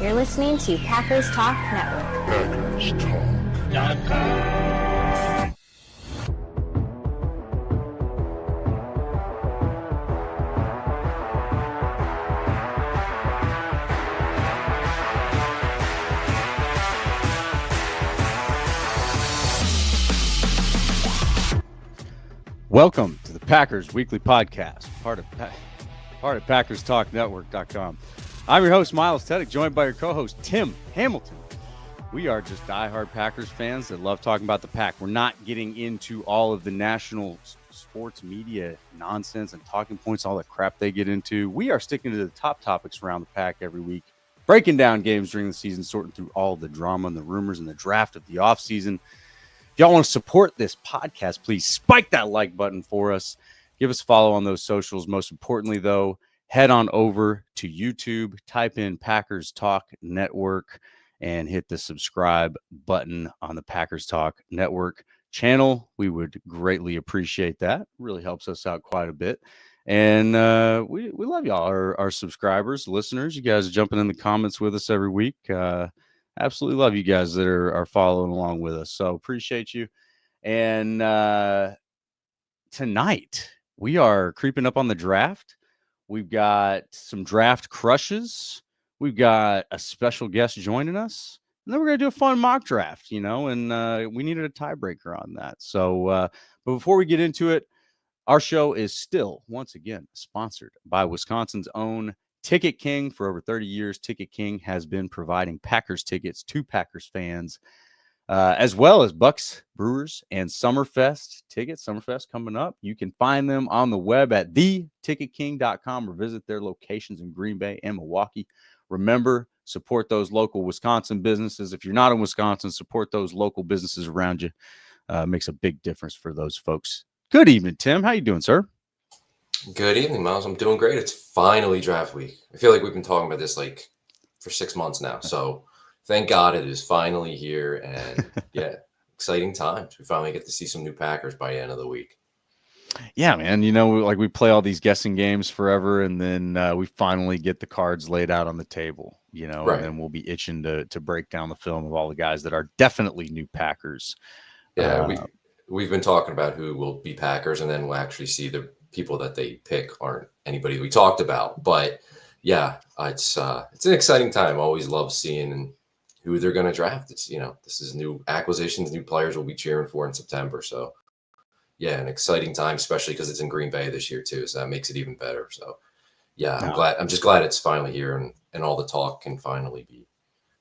You're listening to Packers Talk Network. PackersTalk.com. Welcome to the Packers Weekly Podcast, part of PackersTalkNetwork.com. I'm your host, Miles Teddick, joined by your co-host, Tim Hamilton. We are just diehard Packers fans that love talking about the Pack. We're not getting into all of the national sports media nonsense and talking points, all the crap they get into. We are sticking to the top topics around the Pack every week, breaking down games during the season, sorting through all the drama and the rumors and the draft of the offseason. If y'all want to support this podcast, please spike that like button for us. Give us a follow on those socials. Most importantly, though, head on over to YouTube, type in Packers Talk Network, and hit the subscribe button on the Packers Talk Network channel. We would greatly appreciate that. Really helps us out quite a bit. And we love y'all, our subscribers, listeners. You guys are jumping in the comments with us every week. Absolutely love you guys that are following along with us. So appreciate you. And tonight we are creeping up on the draft. We've got some draft crushes. We've got a special guest joining us. And then we're going to do a fun mock draft, and we needed a tiebreaker on that. So but before we get into it, our show is still, once again, sponsored by Wisconsin's own Ticket King. For over 30 years, Ticket King has been providing Packers tickets to Packers fans, as well as Bucks, Brewers, and Summerfest tickets. Summerfest coming up. You can find them on the web at theticketking.com or visit their locations in Green Bay and Milwaukee. Remember, support those local Wisconsin businesses. If you're not in Wisconsin, support those local businesses around you. Makes a big difference for those folks. Good evening, Tim. How you doing, sir? Good evening, Miles. I'm doing great. It's finally draft week. I feel like we've been talking about this for 6 months now. So thank God it is finally here. And yeah, exciting times. We finally get to see some new Packers by the end of the week. Yeah, man. We play all these guessing games forever, and then we finally get the cards laid out on the table, Right. And then we'll be itching to break down the film of all the guys that are definitely new Packers. Yeah, we've been talking about who will be Packers, and then we'll actually see the people that they pick aren't anybody we talked about. But yeah, it's an exciting time. Always love seeing who they're going to draft. It's, this is new acquisitions, new players we'll be cheering for in September. So yeah, an exciting time, especially because it's in Green Bay this year too. So that makes it even better. So yeah, I'm just glad it's finally here and all the talk can finally be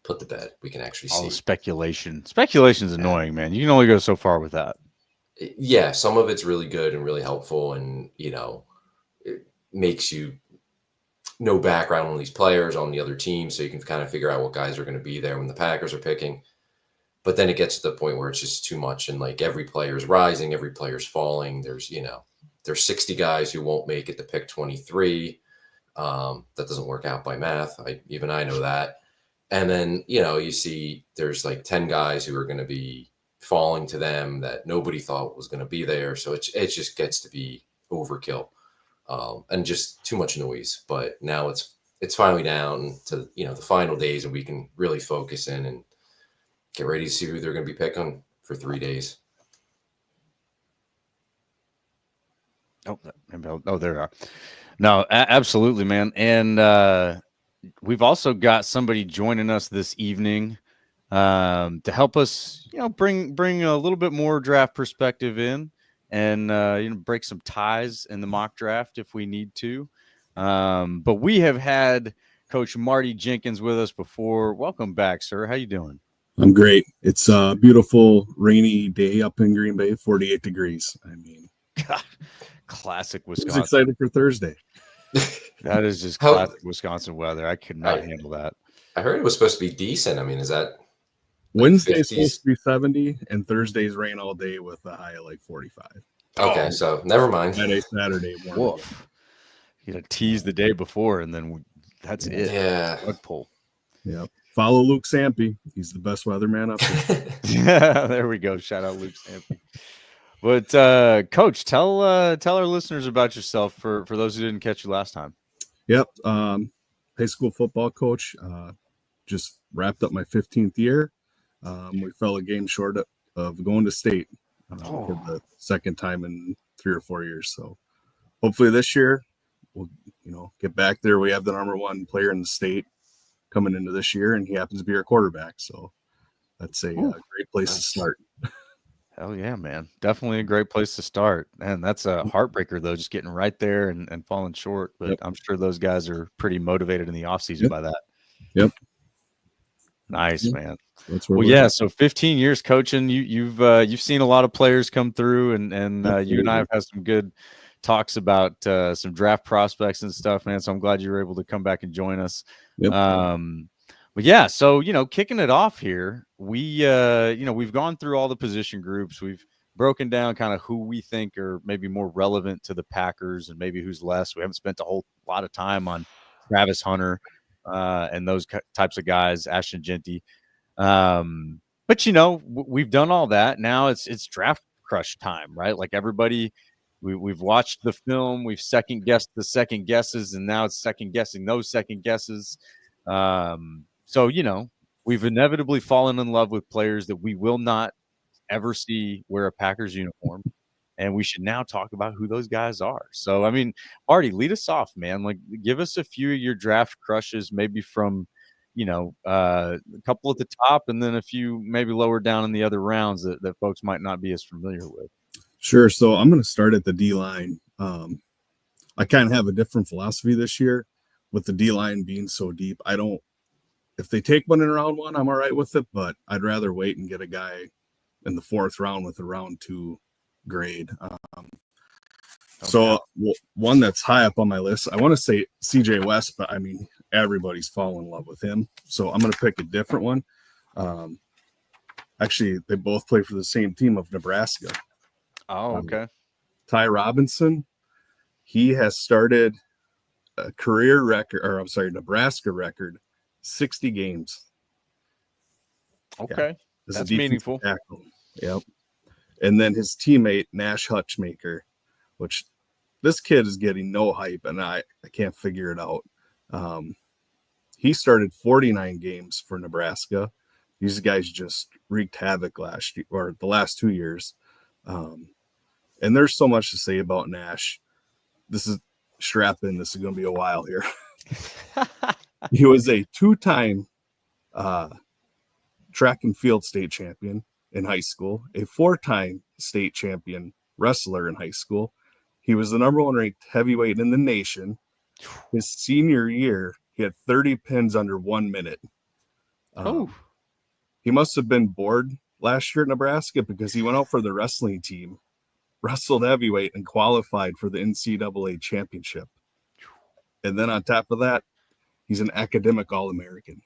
put to bed. We can actually see all the speculation. Speculation's annoying, man. You can only go so far with that. Yeah, some of it's really good and really helpful, and it makes you know background on these players on the other team, so you can kind of figure out what guys are going to be there when the Packers are picking. But then it gets to the point where it's just too much, and every player's rising, every player's falling. There's 60 guys who won't make it to pick 23. That doesn't work out by math. I know that. And then you see there's 10 guys who are going to be falling to them that nobody thought was going to be there. So it just gets to be overkill and just too much noise. But now it's finally down to, the final days, and we can really focus in and get ready to see who they're going to be picking for 3 days. Oh, there they are. No, absolutely, man. And we've also got somebody joining us this evening to help us, bring a little bit more draft perspective in, and break some ties in the mock draft if we need to. But we have had Coach Marty Jenkins with us before. Welcome back, sir. How you doing? I'm great. It's a beautiful rainy day up in Green Bay, 48 degrees. I mean, God, classic I Wisconsin. was excited for Thursday. That is just classic Wisconsin weather. I could not handle that. I heard it was supposed to be decent. I mean, is that Wednesday's supposed to be 70, and Thursday's rain all day with a high of 45. Okay, so never mind. Saturday morning. Woof. Tease the day before, and then that's it. Yeah. Blood pull. Yep. Follow Luke Sampe. He's the best weatherman up here. Yeah, there we go. Shout out Luke Sampe. But Coach, tell our listeners about yourself for those who didn't catch you last time. Yep. High school football coach. just wrapped up my 15th year. We fell a game short of going to state for the second time in 3 or 4 years. So hopefully this year we'll, get back there. We have the number one player in the state coming into this year, and he happens to be our quarterback. So that's a great place to start. Hell yeah, man. Definitely a great place to start. And that's a heartbreaker, though, just getting right there and falling short. But I'm sure those guys are pretty motivated in the offseason by that. Yep. Nice, man. That's where well, yeah. So 15 years coaching, you've seen a lot of players come through, and you and I have had some good talks about some draft prospects and stuff, man. So I'm glad you were able to come back and join us. Yep. But yeah, so kicking it off here, we've gone through all the position groups. We've broken down kind of who we think are maybe more relevant to the Packers and maybe who's less. We haven't spent a whole lot of time on Travis Hunter and those types of guys, Ashton Jeanty. But we've done all that. Now it's draft crush time, right? Like everybody, we've watched the film, we've second guessed the second guesses, and now it's second guessing those second guesses. So, we've inevitably fallen in love with players that we will not ever see wear a Packers uniform. And we should now talk about who those guys are. So, I mean, Artie, lead us off, man. Like, give us a few of your draft crushes, maybe from, a couple at the top and then a few maybe lower down in the other rounds that folks might not be as familiar with. Sure. So I'm going to start at the D-line. I kind of have a different philosophy this year with the D-line being so deep. If they take one in round 1, I'm all right with it, but I'd rather wait and get a guy in the 4th round with a round 2 grade. So one that's high up on my list, I want to say CJ West, but I mean, everybody's fallen in love with him. So I'm going to pick a different one. Actually, they both play for the same team of Nebraska. Oh, okay. Ty Robinson, he has started a Nebraska record, 60 games. Okay. Yeah. That's meaningful. Tackle. Yep. And then his teammate, Nash Hutchmaker, which this kid is getting no hype, and I can't figure it out. He started 49 games for Nebraska. These guys just wreaked havoc last year, or the last 2 years. And there's so much to say about Nash. Strap in. This is going to be a while here. He was a 2-time track and field state champion in high school, a 4-time state champion wrestler in high school. He was the number 1 ranked heavyweight in the nation. His senior year, he had 30 pins under 1 minute. He must have been bored last year at Nebraska because he went out for the wrestling team, wrestled heavyweight, and qualified for the NCAA championship. And then on top of that, he's an academic All-American.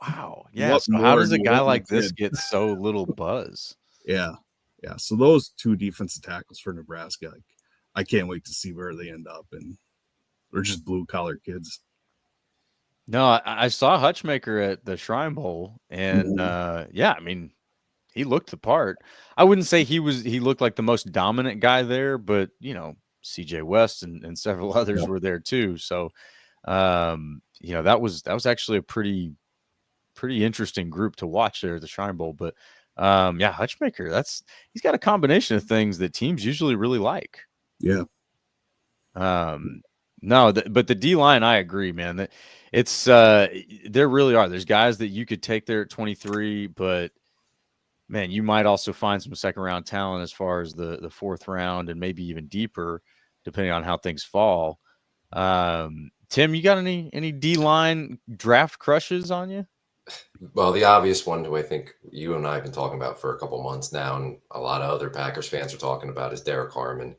Wow. Yeah. So how does a guy like this get so little buzz? Yeah. Yeah. So those 2 defensive tackles for Nebraska, I can't wait to see where they end up. And they're just blue-collar kids. No, I saw Hutchmaker at the Shrine Bowl, and I mean, he looked the part. I wouldn't say he looked like the most dominant guy there, but CJ West and several others were there too. So, that was actually a pretty interesting group to watch there at the Shrine Bowl. But Hutchmaker, he's got a combination of things that teams usually really like. Yeah. But the D line, I agree, man. That it's there really are. There's guys that you could take there at 23, but man, you might also find some second round talent as far as the 4th round and maybe even deeper, depending on how things fall. Tim, you got any D line draft crushes on you? Well, the obvious one who I think you and I have been talking about for a couple months now, and a lot of other Packers fans are talking about, is Derek Harmon.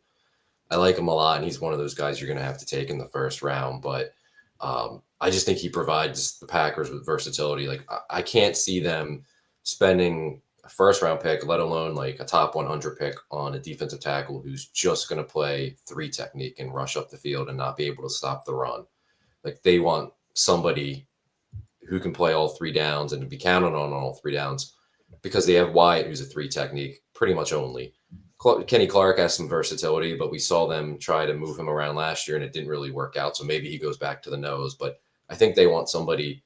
I like him a lot, and he's one of those guys you're going to have to take in the 1st round. But I just think he provides the Packers with versatility. Like, I can't see them spending a 1st round pick, let alone like a top 100 pick on a defensive tackle who's just going to play 3 technique and rush up the field and not be able to stop the run. Like, they want somebody who can play all 3 downs and be counted on all 3 downs, because they have Wyatt, who's a 3 technique pretty much only. Kenny Clark has some versatility, but we saw them try to move him around last year and it didn't really work out. So maybe he goes back to the nose, but I think they want somebody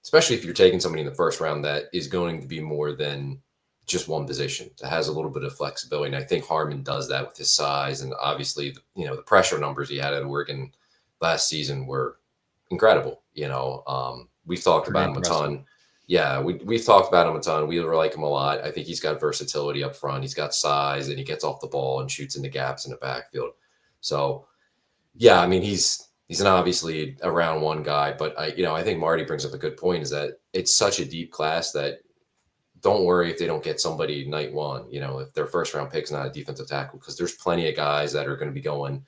especially if you're taking somebody in the first round that is going to be more than just one position, that has a little bit of flexibility. And I think Harmon does that with his size. And obviously, the pressure numbers he had at Oregon last season were incredible. We've talked about him a ton. Yeah, we've talked about him a ton. We like him a lot. I think he's got versatility up front. He's got size, and he gets off the ball and shoots into gaps in the backfield. So, yeah, I mean, he's an obviously a round one guy, but I think Marty brings up a good point, is that it's such a deep class that don't worry if they don't get somebody night one, if their first round pick's not a defensive tackle, because there's plenty of guys that are going to be going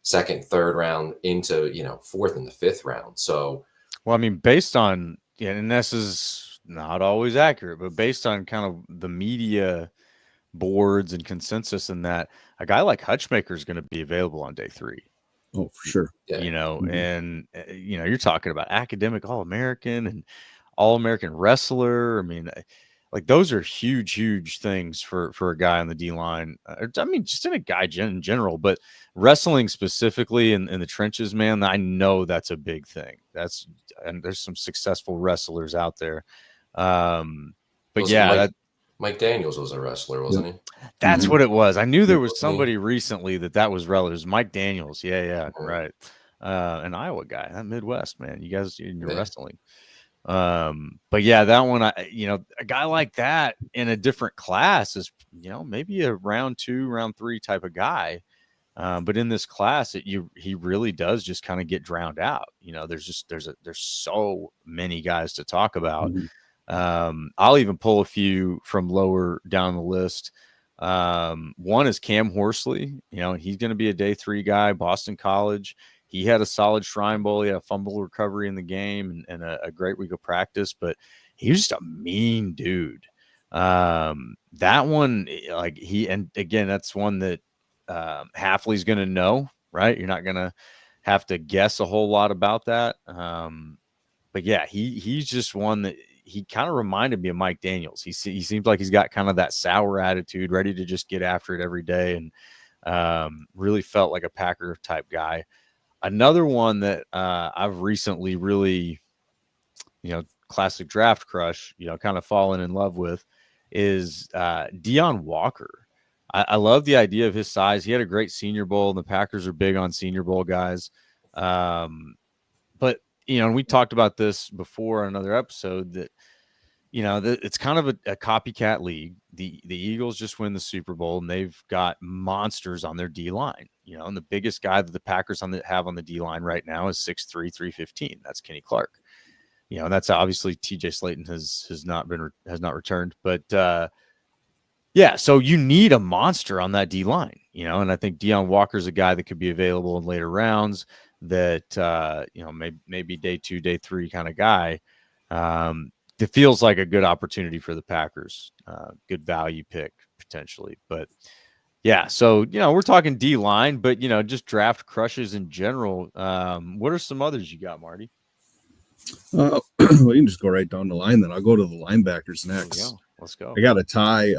second, third round into, fourth and the fifth round. So, well, I mean, based on, and this is not always accurate, but based on kind of the media boards and consensus in that, a guy like Hutchmaker is going to be available on day 3. Oh, for sure. Yeah. And you're talking about academic All-American and All-American wrestler. I mean, like, those are huge things for a guy on the D-line. I mean, just in a guy in general, but wrestling specifically in the trenches, man, I know that's a big thing. And there's some successful wrestlers out there. But Mike Daniels was a wrestler, wasn't he? That's what it was. I knew there was somebody recently that was relevant. It was Mike Daniels. Yeah, right. An Iowa guy, that Midwest, man. You guys in your wrestling. But yeah, that one, a guy like that in a different class is, maybe a round 2, round 3 type of guy. But in this class, he really does just kind of get drowned out. There's so many guys to talk about. I'll even pull a few from lower down the list. One is Cam Horsley. He's going to be a day 3 guy, Boston College. He had a solid Shrine Bowl. He had a fumble recovery in the game and a great week of practice, but he was just a mean dude. That one, and again, that's one that Hafley's going to know, right? You're not going to have to guess a whole lot about that. But yeah, he's just one that he kind of reminded me of Mike Daniels. He seems like he's got kind of that sour attitude, ready to just get after it every day, and really felt like a Packer type guy. Another one that I've recently really, classic draft crush, kind of fallen in love with is Deion Walker. I love the idea of his size. He had a great Senior Bowl, and the Packers are big on Senior Bowl guys. But, and we talked about this before on another episode that, it's kind of a copycat league. The Eagles just win the Super Bowl, and they've got monsters on their D-line, and the biggest guy that the Packers have on the D-line right now is 6'3", 315. That's Kenny Clark. And that's obviously TJ Slayton has not returned, but yeah, so you need a monster on that D-line, and I think Deion Walker's a guy that could be available in later rounds that, maybe day 2, day 3 kind of guy. It feels like a good opportunity for the Packers, good value pick potentially. But yeah, so, we're talking D-line, but, just draft crushes in general. What are some others you got, Marty? Well, you can just go right down the line. Then I'll go to the linebackers next. Let's go. I got a tie.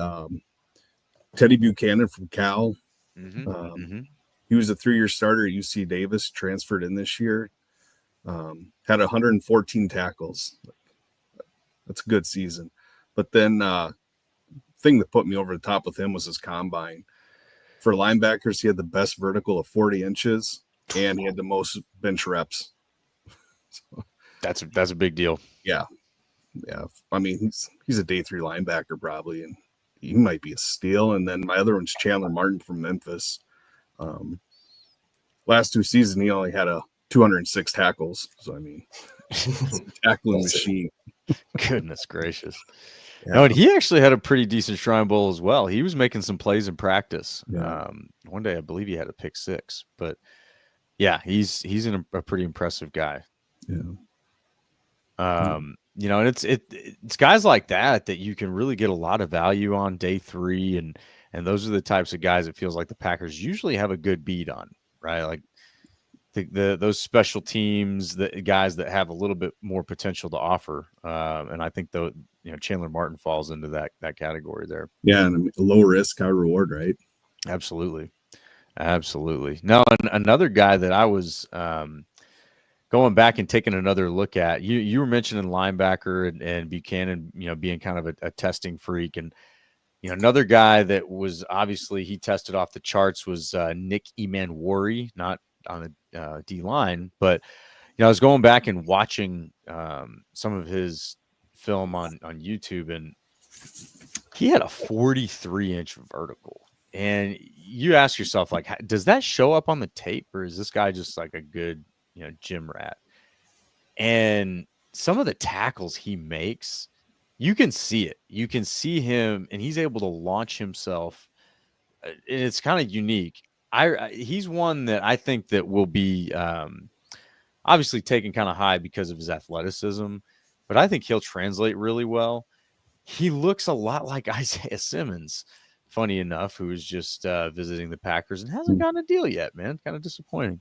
Teddy Buchanan from Cal. He was a 3-year starter at UC Davis, transferred in this year. Had 114 tackles. That's a good season. But then thing that put me over the top with him was his combine. For linebackers, he had the best vertical of 40 inches, and he had the most bench reps. So, that's a big deal. Yeah. I mean, he's a day 3 linebacker probably, and he might be a steal. And then my other one's Chandler Martin from Memphis. Last 2 seasons, he only had 206 tackles. So, I mean, tackling machine. Goodness gracious. Yeah. No, and he actually had a pretty decent Shrine Bowl as well. He was making some plays in practice. Yeah. One day, I believe he had a pick 6. But, yeah, he's a pretty impressive guy. Yeah. And it's guys like that you can really get a lot of value on day 3, and those are the types of guys it feels like the Packers usually have a good beat on, right? Like those special teams, the guys that have a little bit more potential to offer, and I think Chandler Martin falls into that category there. Yeah, and low risk, high reward, right? Absolutely. No, and another guy that I was going back and taking another look at you were mentioning linebacker and Buchanan, being kind of a testing freak. And, another guy that was obviously he tested off the charts was Nick Emmanwori, not on the D line, but, I was going back and watching some of his film on YouTube, and he had a 43-inch vertical. And you ask yourself, like, does that show up on the tape, or is this guy just like a good, gym rat? And some of the tackles he makes, you can see it. You can see him, and he's able to launch himself. And it's kind of unique. He's one that I think that will be obviously taken kind of high because of his athleticism, but I think he'll translate really well. He looks a lot like Isaiah Simmons, funny enough, who is just visiting the Packers and hasn't gotten a deal yet, man. Kind of disappointing.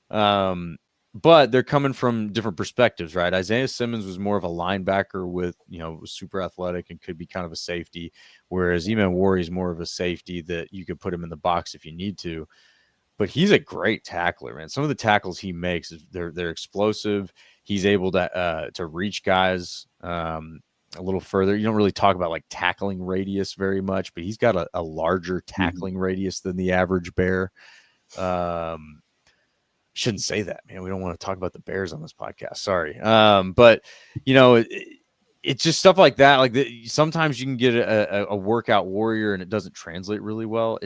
But they're coming from different perspectives, right? Isaiah Simmons was more of a linebacker with, was super athletic and could be kind of a safety, whereas Emmanwori is more of a safety that you could put him in the box if you need to. But he's a great tackler, man. Some of the tackles he makes, they're explosive. He's able to reach guys a little further. You don't really talk about like tackling radius very much, but he's got a larger tackling radius than the average Bear. Shouldn't say that, man. We don't want to talk about the Bears on this podcast. Sorry. But it's just stuff like that. Like sometimes you can get a workout warrior and it doesn't translate really well.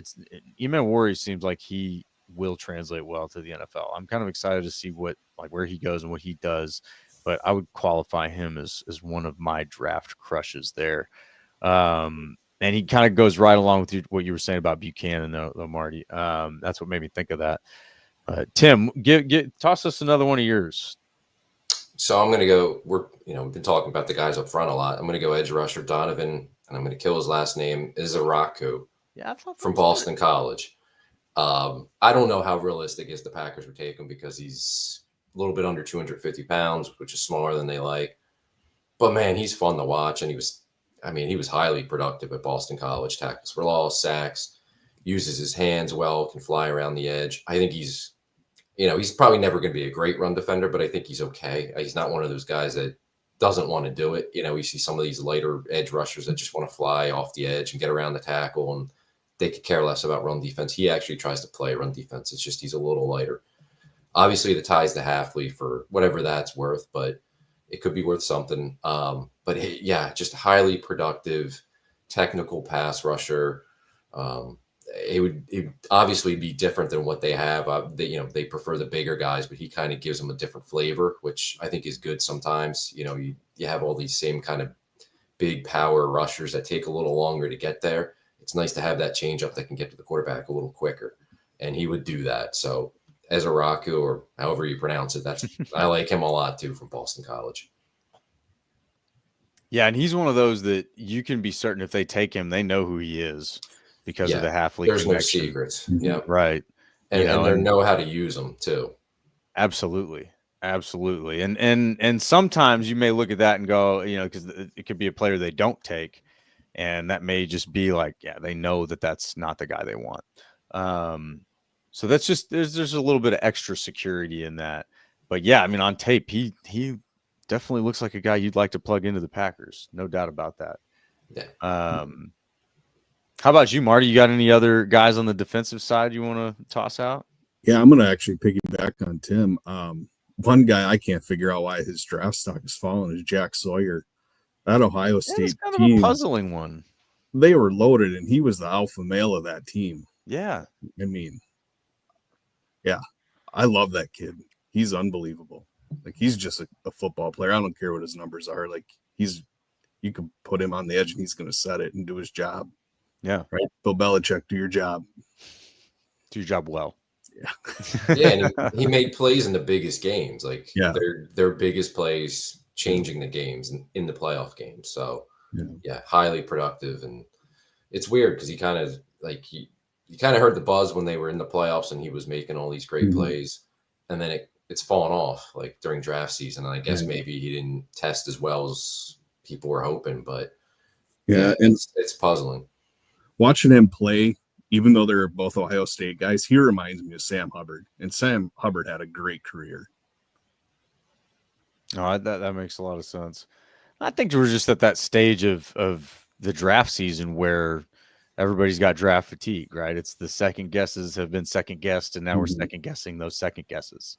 Emmanwori seems like he will translate well to the NFL. I'm kind of excited to see where he goes and what he does, but I would qualify him as one of my draft crushes there. And he kind of goes right along with what you were saying about Buchanan, though, Marty. That's what made me think of that. Tim, toss us another one of yours. So I'm going to go. We've been talking about the guys up front a lot. I'm going to go edge rusher Donovan, and I'm going to kill his last name, Izaraku, from Boston College. I don't know how realistic is the Packers would take him because he's a little bit under 250 pounds, which is smaller than they like. But man, he's fun to watch, and he was highly productive at Boston College. Tackles for loss, sacks, uses his hands well, can fly around the edge. I think he's probably never going to be a great run defender, but I think he's okay. He's not one of those guys that doesn't want to do it. You see some of these later edge rushers that just want to fly off the edge and get around the tackle, and they could care less about run defense. He actually tries to play run defense. It's just he's a little lighter. Obviously, the tie's to Hafley for whatever that's worth, but it could be worth something. But just a highly productive, technical pass rusher. It would obviously be different than what they have. They prefer the bigger guys, but he kind of gives them a different flavor, which I think is good sometimes. You have all these same kind of big power rushers that take a little longer to get there. It's nice to have that change up that can get to the quarterback a little quicker, and he would do that. So Izaraku, or however you pronounce it, I like him a lot too, from Boston College. Yeah, and he's one of those that you can be certain if they take him, they know who he is. Because of the Hafley there's connection. No secrets. Yeah. Right. And they know how to use them too. Absolutely. And sometimes you may look at that and go, because it could be a player they don't take. And that may just be like, they know that that's not the guy they want. So that's just, there's a little bit of extra security in that. But on tape, he definitely looks like a guy you'd like to plug into the Packers. No doubt about that. Yeah. How about you, Marty? You got any other guys on the defensive side you want to toss out? Yeah, I'm going to actually piggyback on Tim. One guy I can't figure out why his draft stock has fallen is Jack Sawyer. That Ohio State kind team, of a puzzling one. They were loaded, and he was the alpha male of that team. Yeah. I love that kid. He's unbelievable. Like, he's just a football player. I don't care what his numbers are. Like, you can put him on the edge, and he's going to set it and do his job. Yeah. Right. Bill Belichick, do your job. Do your job well. Yeah. Yeah. And he made plays in the biggest games. Like, their biggest plays, changing the games in the playoff games. So, highly productive. And it's weird because he kind of you kind of heard the buzz when they were in the playoffs and he was making all these great plays. And then it's fallen off like during draft season. And I guess maybe he didn't test as well as people were hoping. But and it's puzzling. Watching him play, even though they're both Ohio State guys, he reminds me of Sam Hubbard. And Sam Hubbard had a great career. No, that makes a lot of sense. I think we're just at that stage of the draft season where everybody's got draft fatigue, right? It's the second guesses have been second guessed, and now we're second guessing those second guesses.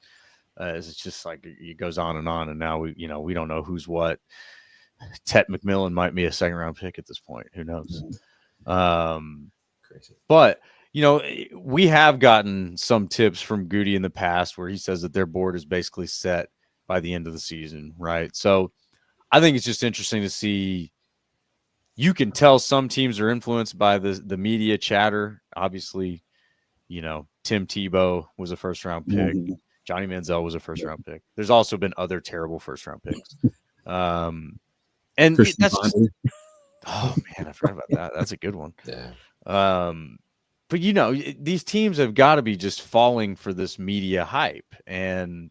It's just like it goes on, and now we don't know who's what. Tet McMillan might be a second round pick at this point. Who knows? Crazy. But we have gotten some tips from Goody in the past where he says that their board is basically set by the end of the season, right? So I think it's just interesting to see. You can tell some teams are influenced by the media chatter. Obviously, Tim Tebow was a first round pick. Johnny Manziel was a first round pick. There's also been other terrible first round picks. And that's just, oh man, I forgot about that. That's a good one. Yeah. But these teams have got to be just falling for this media hype, and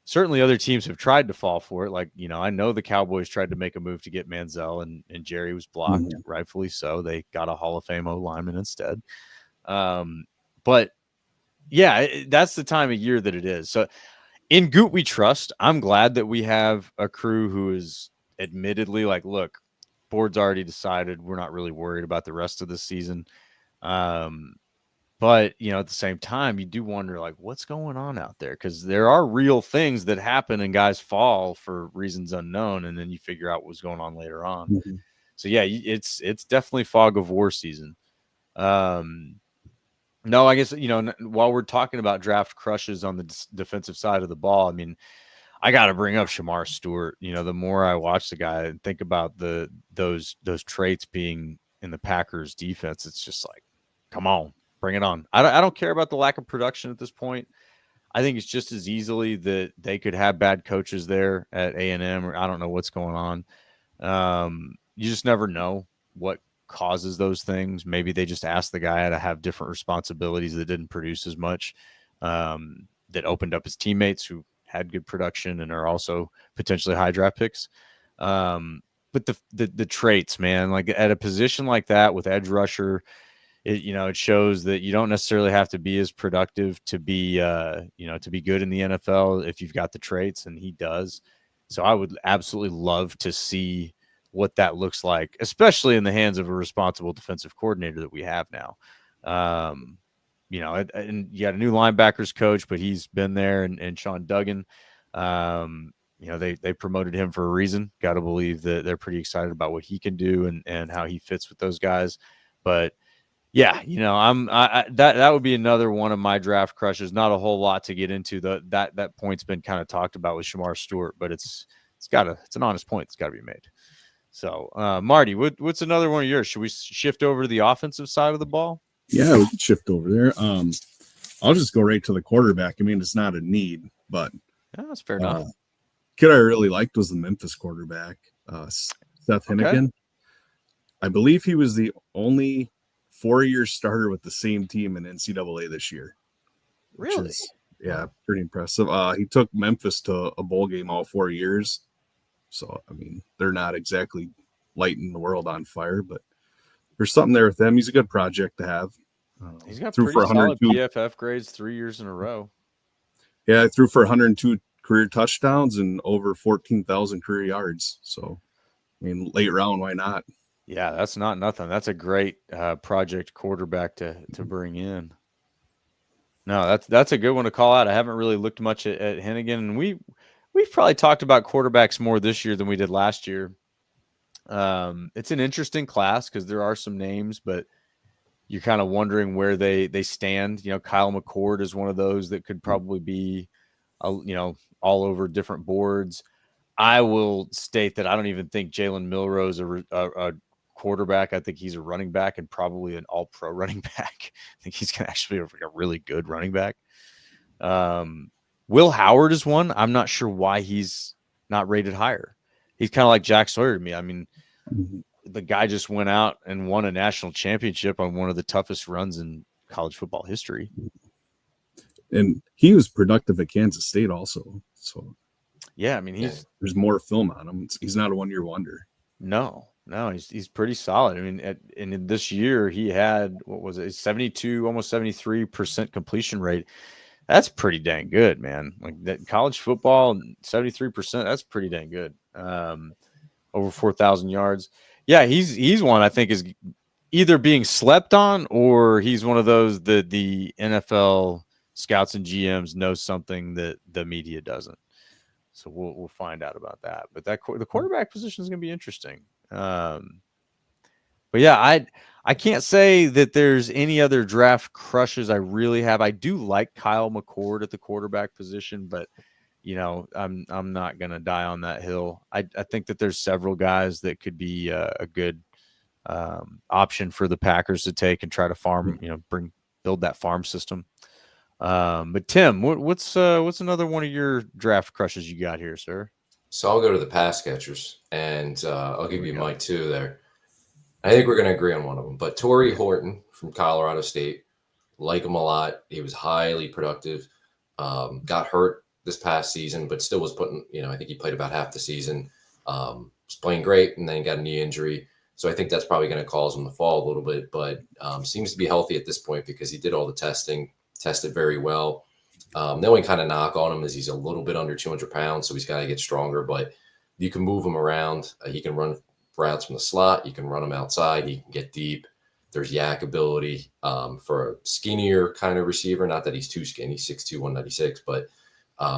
certainly other teams have tried to fall for it. Like, I know the Cowboys tried to make a move to get Manziel, and Jerry was blocked, rightfully so. They got a Hall of Fame O lineman instead. But yeah, that's the time of year that it is. So in Goot we trust. I'm glad that we have a crew who is admittedly like, look, board's already decided. We're not really worried about the rest of the season. But, at the same time, you do wonder, like, what's going on out there? Because there are real things that happen and guys fall for reasons unknown, and then you figure out what's going on later on. So, yeah, it's definitely fog of war season. No, I guess, while we're talking about draft crushes on the defensive side of the ball, I mean, I got to bring up Shamar Stewart. The more I watch the guy and think about those traits being in the Packers defense, it's just like, come on, bring it on. I don't care about the lack of production at this point. I think it's just as easily that they could have bad coaches there at A&M, or I don't know what's going on. You just never know what causes those things. Maybe they just asked the guy to have different responsibilities that didn't produce as much, that opened up his teammates who had good production and are also potentially high draft picks. But the traits, man, like at a position like that with edge rusher, it shows that you don't necessarily have to be as productive to be to be good in the NFL if you've got the traits, and he does. So I would absolutely love to see what that looks like, especially in the hands of a responsible defensive coordinator that we have now. And you got a new linebackers coach, but he's been there, and Sean Duggan, they promoted him for a reason. Got to believe that they're pretty excited about what he can do and how he fits with those guys. But yeah, that would be another one of my draft crushes. Not a whole lot to get into. That point's been kind of talked about with Shamar Stewart, but it's an honest point that's got to be made. So, Marty, what's another one of yours? Should we shift over to the offensive side of the ball? Yeah, we can shift over there. I'll just go right to the quarterback. I mean, it's not a need, but yeah, that's fair enough. Kid I really liked was the Memphis quarterback, Seth Hennigan. Okay. I believe he was the only 4-year starter with the same team in NCAA this year. Really? Yeah, pretty impressive. He took Memphis to a bowl game all 4 years. So, I mean, they're not exactly lighting the world on fire, but there's something there with them. He's a good project to have. He's got pretty solid PFF grades 3 years in a row. Yeah, I threw for 102 career touchdowns and over 14,000 career yards. So, I mean, late round, why not? Yeah, that's not nothing. That's a great project quarterback to bring in. No, that's a good one to call out. I haven't really looked much at Hennigan, and we've probably talked about quarterbacks more this year than we did last year. It's an interesting class because there are some names, but you're kind of wondering where they stand. Kyle McCord is one of those that could probably be, all over different boards. I will state that I don't even think Jalen Milroe is a quarterback. I think he's a running back and probably an all-pro running back. I think he's going to actually be a really good running back. Will Howard is one. I'm not sure why he's not rated higher. He's kind of like Jack Sawyer to me. I mean, the guy just went out and won a national championship on one of the toughest runs in college football history. And he was productive at Kansas State also. So, yeah, I mean, there's more film on him. He's not a one-year wonder. No, he's pretty solid. I mean, in this year, he had, 72, almost 73% completion rate. That's pretty dang good, man. Like that college football, 73%, that's pretty dang good. Over 4,000 yards. Yeah, he's one I think is either being slept on or he's one of those that the NFL scouts and GMs know something that the media doesn't. So we'll find out about that. But the quarterback position is going to be interesting. But yeah, I can't say that there's any other draft crushes I really have. I do like Kyle McCord at the quarterback position, but I'm not gonna die on that hill. I think that there's several guys that could be a good option for the Packers to take and try to farm, build that farm system. But Tim, what's another one of your draft crushes you got here, sir? So I'll go to the pass catchers, and I'll give you my two there. I think we're going to agree on one of them. But Torrey Horton from Colorado State, like him a lot. He was highly productive. Got hurt this past season, but still was putting, I think he played about half the season. Was playing great, and then got a knee injury. So I think that's probably going to cause him to fall a little bit, but seems to be healthy at this point because he did all the testing, tested very well. The only kind of knock on him is he's a little bit under 200 pounds, so he's got to get stronger, but you can move him around. He can run routes from the slot. You can run him outside. He can get deep. There's yak ability for a skinnier kind of receiver. Not that he's too skinny, 6'2", 196, but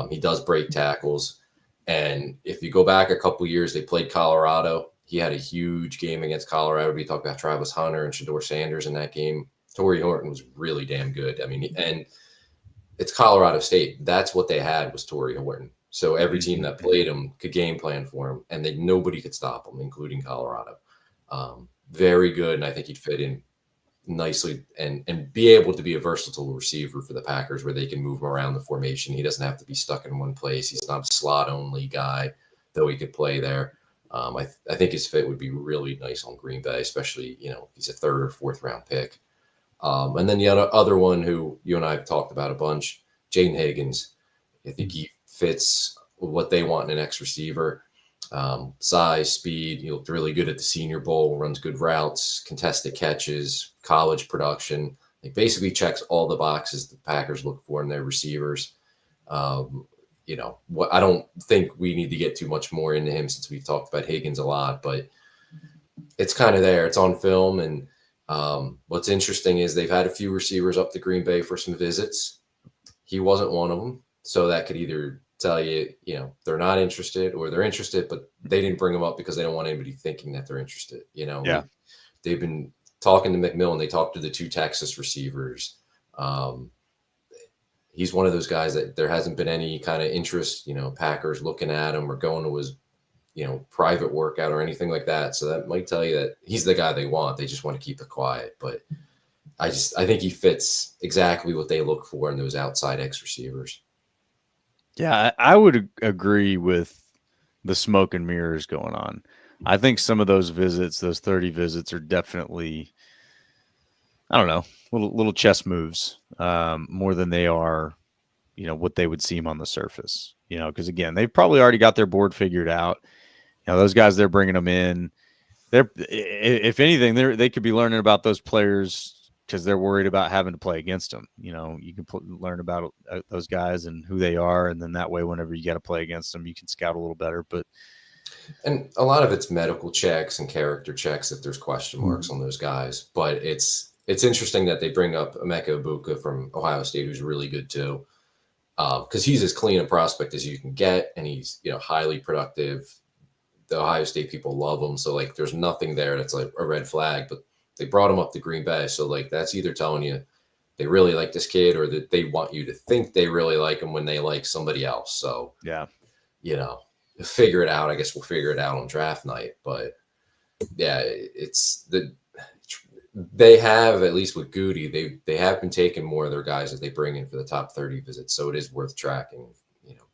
he does break tackles. And if you go back a couple years, they played Colorado. He had a huge game against Colorado. We talked about Travis Hunter and Shedeur Sanders in that game. Torrey Horton was really damn good. I mean, and it's Colorado State. That's what they had was Torrey Horton. So every team that played him could game plan for him, and nobody could stop him, including Colorado. Very good, and I think he'd fit in nicely and be able to be a versatile receiver for the Packers where they can move him around the formation. He doesn't have to be stuck in one place. He's not a slot-only guy, though he could play there. I think his fit would be really nice on Green Bay, especially, he's a third or fourth round pick. And then the other one who you and I have talked about a bunch, Jaden Higgins. I think he fits what they want in an X receiver. Size, speed. He looked really good at the Senior Bowl, runs good routes, contested catches, college production. He basically checks all the boxes the Packers look for in their receivers. I don't think we need to get too much more into him since we've talked about Higgins a lot, but it's kind of there. It's on film. And what's interesting is they've had a few receivers up to Green Bay for some visits. He wasn't one of them. So that could either tell you, they're not interested or they're interested, but they didn't bring him up because they don't want anybody thinking that they're interested. Yeah. They've been talking to McMillan. They talked to the two Texas receivers. He's one of those guys that there hasn't been any kind of interest, Packers looking at him or going to his, private workout or anything like that. So that might tell you that he's the guy they want. They just want to keep it quiet. But I think he fits exactly what they look for in those outside X receivers. Yeah, I would agree with the smoke and mirrors going on. I think some of those visits, those 30 visits, are definitely, I don't know, little chess moves more than they are, what they would seem on the surface. Because again, they've probably already got their board figured out. Those guys, they're bringing them in. If anything, they could be learning about those players because they're worried about having to play against them. You can learn about those guys and who they are, and then that way, whenever you got to play against them, you can scout a little better. And a lot of it's medical checks and character checks if there's question marks on those guys. But it's interesting that they bring up Emeka Egbuka from Ohio State, who's really good too, because he's as clean a prospect as you can get, and he's highly productive. The Ohio State people love him, so there's nothing there that's like a red flag. But they brought him up to Green Bay, so that's either telling you they really like this kid or that they want you to think they really like him when they like somebody else. So yeah, figure it out. I guess we'll figure it out on draft night. But yeah, they have, at least with Goody, they have been taking more of their guys that they bring in for the top 30 visits. So it is worth tracking,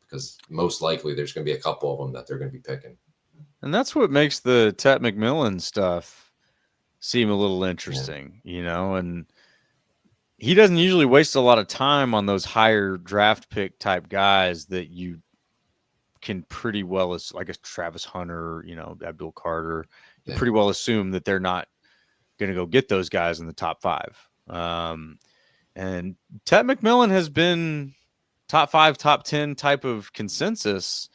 because most likely there's going to be a couple of them that they're going to be picking. And that's what makes the Tet McMillan stuff seem a little interesting, and he doesn't usually waste a lot of time on those higher draft pick type guys that you can pretty well, like a Travis Hunter, Abdul Carter, you pretty well assume that they're not going to go get those guys in the top 5. And Tet McMillan has been top 5, top 10 type of consensus.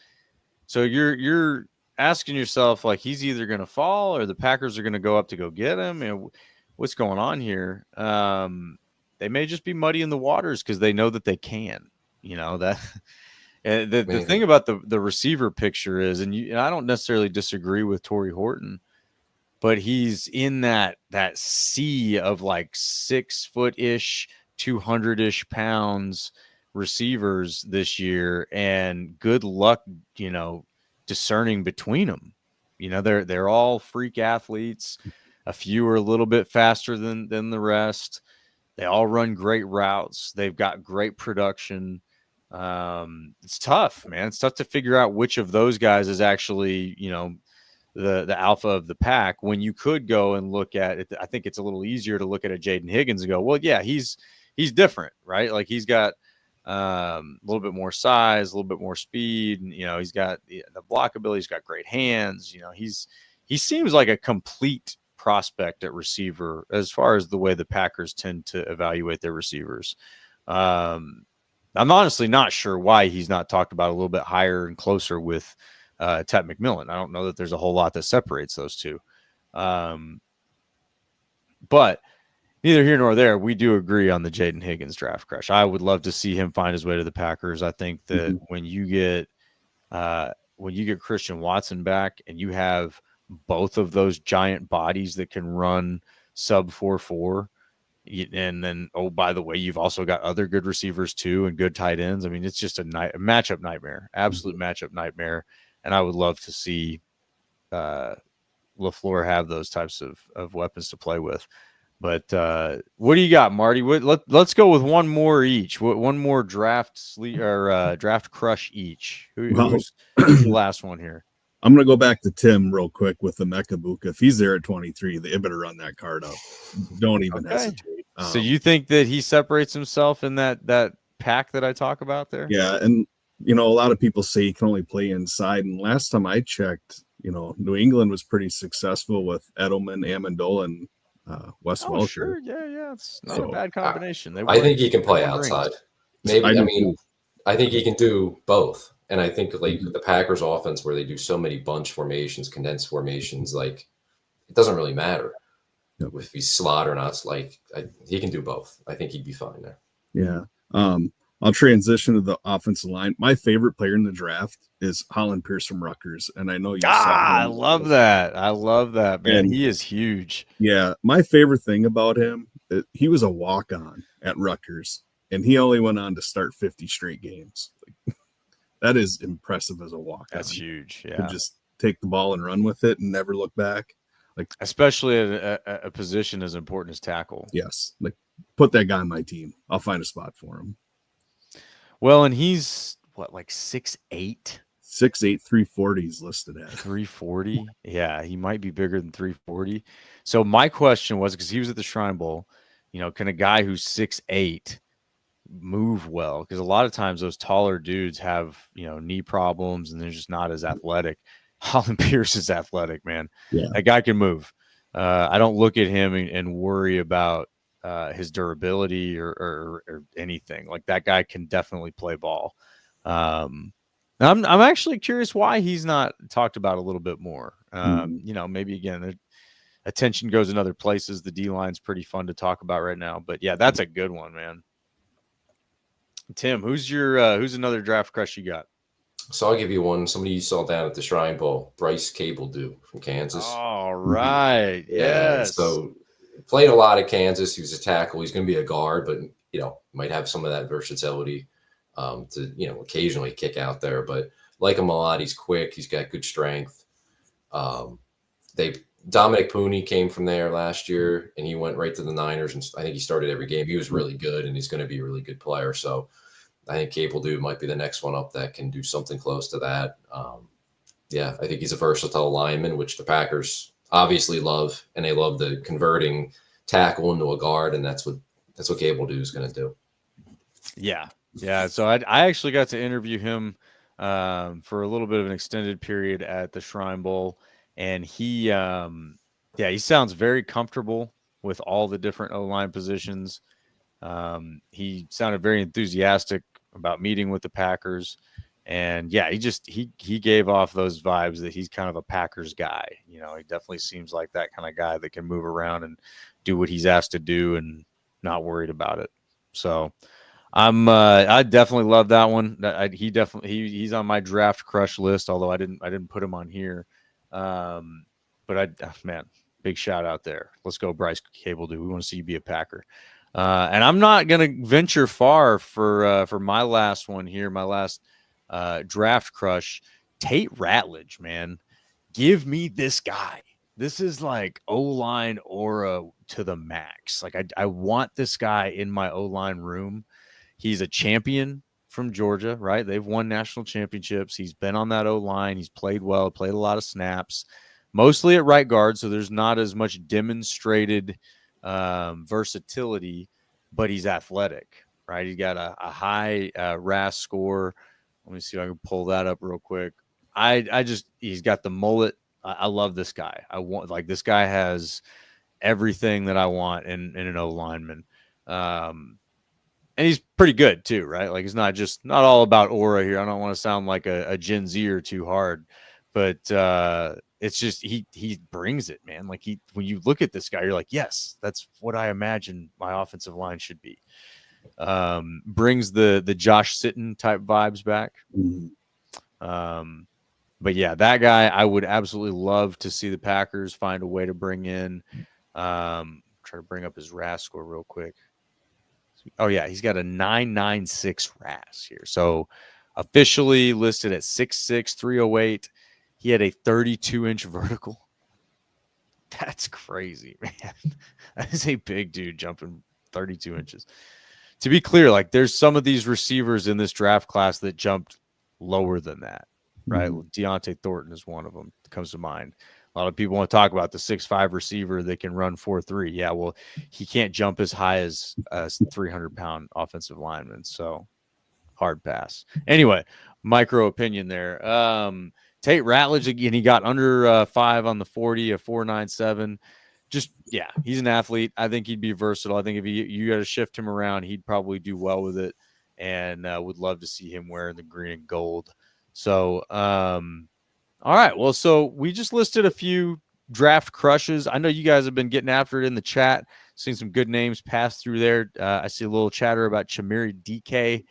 So you're asking yourself, like, he's either going to fall or the Packers are going to go up to go get him. And what's going on here? They may just be muddying the waters because they know that they can. That the thing about the receiver picture is, and I don't necessarily disagree with Torrey Horton, but he's in that sea of like 6-foot-ish, 200-ish pounds receivers this year, and good luck, discerning between them. They're all freak athletes. A few are a little bit faster than the rest. They all run great routes. They've got great production. It's tough, man. It's tough to figure out which of those guys is actually, the alpha of the pack, when you could go and look at it. I think it's a little easier to look at a Jaden Higgins and go, well, yeah, he's different, right? Like, he's got a little bit more size, a little bit more speed, and he's got the block ability. He's got great hands. He seems like a complete prospect at receiver as far as the way the Packers tend to evaluate their receivers. I'm honestly not sure why he's not talked about a little bit higher and closer with Tet McMillan. I don't know that there's a whole lot that separates those two. But neither here nor there, we do agree on the Jaden Higgins draft crush. I would love to see him find his way to the Packers. I think that when you get Christian Watson back and you have both of those giant bodies that can run sub 4.4, and then, oh, by the way, you've also got other good receivers too and good tight ends. I mean, it's just a matchup nightmare, absolute matchup nightmare. And I would love to see LaFleur have those types of weapons to play with. But what do you got, Marty? Let's go with one more each. One more draft crush each. Who's the last one here? I'm going to go back to Tim real quick with the Mekabuka. If he's there at 23, they better run that card up. Don't even hesitate. So you think that he separates himself in that pack that I talk about there? Yeah, and a lot of people say he can only play inside. And last time I checked, New England was pretty successful with Edelman, Amendola, and Wes Welker. Sure. Yeah. It's not a bad combination. I think he can play outside. Maybe. I think he can do both. And I think like the Packers offense, where they do so many bunch formations, condensed formations, like it doesn't really matter if he's slot or not. Like he can do both. I think he'd be fine there. Yeah. I'll transition to the offensive line. My favorite player in the draft is Holland Pierce from Rutgers, and I know you. I love that. I love that, man. And he is huge. Yeah, my favorite thing about him, he was a walk-on at Rutgers, and he only went on to start 50 straight games. That is impressive as a walk-on. That's huge. Yeah, just take the ball and run with it and never look back. Like, especially at a position as important as tackle. Yes, like put that guy on my team. I'll find a spot for him. Well, and he's like 6'8"? 6'8", 340 is listed at. 340? Yeah, he might be bigger than 340. So my question was, because he was at the Shrine Bowl, can a guy who's 6'8" move well? Because a lot of times those taller dudes have, knee problems and they're just not as athletic. Holland Pierce is athletic, man. Yeah. That guy can move. I don't look at him and worry about his durability or anything. Like, that guy can definitely play ball. I'm actually curious why he's not talked about a little bit more. Maybe again, attention goes in other places. The D line's pretty fun to talk about right now, but yeah, that's a good one, man. Tim, who's another draft crush you got? So I'll give you one. Somebody you saw down at the Shrine Bowl, Bryce Cable-Dew from Kansas. All right. Yeah. Yes. So played a lot at Kansas. He was a tackle. He's going to be a guard, but might have some of that versatility to occasionally kick out there. But like him a lot. He's quick. He's got good strength. Dominic Pooney came from there last year, and he went right to the Niners, and I think he started every game. He was really good, and he's going to be a really good player. So I think Cable-Dew might be the next one up that can do something close to that. I think he's a versatile lineman, which the Packers obviously love, and they love the converting tackle into a guard, and that's what Cable-Dew is going to do. Yeah. So I actually got to interview him for a little bit of an extended period at the Shrine Bowl, and he sounds very comfortable with all the different O-line positions. He sounded very enthusiastic about meeting with the Packers. And yeah, he gave off those vibes that he's kind of a Packers guy. He definitely seems like that kind of guy that can move around and do what he's asked to do and not worried about it. So I definitely love that one. He's on my draft crush list, although I didn't put him on here. But man, big shout out there. Let's go, Bryce Cable. We want to see you be a Packer. And I'm not gonna venture far for my last one here. My last draft crush, Tate Ratledge. Man, give me this guy. This is like O-line aura to the max. Like I want this guy in my O-line room. He's a champion from Georgia, right? They've won national championships. He's been on that O-line. He's played well, played a lot of snaps, mostly at right guard. So there's not as much demonstrated versatility, but he's athletic, right? He's got a high RAS score. Let me see if I can pull that up real quick. He's got the mullet. I love this guy. This guy has everything that I want in an O-lineman. And he's pretty good too, right? Like, it's not all about aura here. I don't want to sound like a Gen Zer too hard, but it's just he brings it, man. Like, when you look at this guy, you're like, yes, that's what I imagine my offensive line should be. Brings the Josh Sitton type vibes back. But yeah, that guy I would absolutely love to see the Packers find a way to bring in. Try to bring up his RAS score real quick. Oh yeah, he's got a 996 RAS here. So officially listed at 6'6", 308. He had a 32-inch vertical. That's crazy, man. That is a big dude jumping 32 inches. To be clear, like, there's some of these receivers in this draft class that jumped lower than that, right? Deontay Thornton is one of them that comes to mind. A lot of people want to talk about the 6'5" receiver that can run 4.3. Yeah, well, he can't jump as high as a 300-pound offensive lineman, so hard pass. Anyway, micro opinion there. Tate Ratledge, again, he got under 5 on the 40, a 4.97. Just, yeah, he's an athlete. I think he'd be versatile. I think if you got to shift him around, he'd probably do well with it, and would love to see him wearing the green and gold. So, all right. Well, so we just listed a few draft crushes. I know you guys have been getting after it in the chat, seeing some good names pass through there. I see a little chatter about Chimere DK,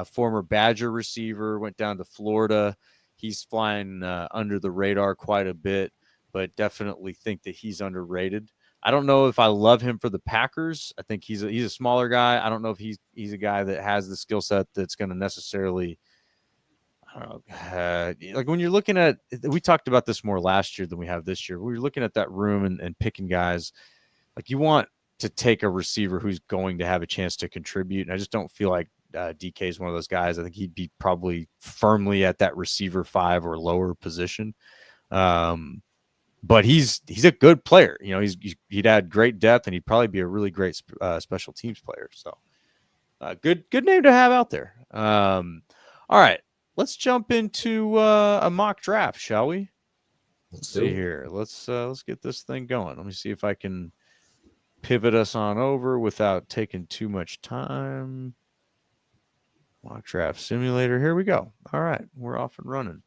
former Badger receiver, went down to Florida. He's flying under the radar quite a bit, but definitely think that he's underrated. I don't know if I love him for the Packers. I think he's a smaller guy. I don't know if he's a guy that has the skill set that's going to necessarily, I don't know, like when you're looking at, we talked about this more last year than we have this year. We're looking at that room and picking guys. Like, you want to take a receiver who's going to have a chance to contribute. And I just don't feel like DK is one of those guys. I think he'd be probably firmly at that receiver 5 or lower position. But he's a good player. He'd add great depth, and he'd probably be a really great special teams player. So good name to have out there. All right. Let's jump into a mock draft, shall we? Let's see here. Let's get this thing going. Let me see if I can pivot us on over without taking too much time. Mock draft simulator. Here we go. All right, we're off and running.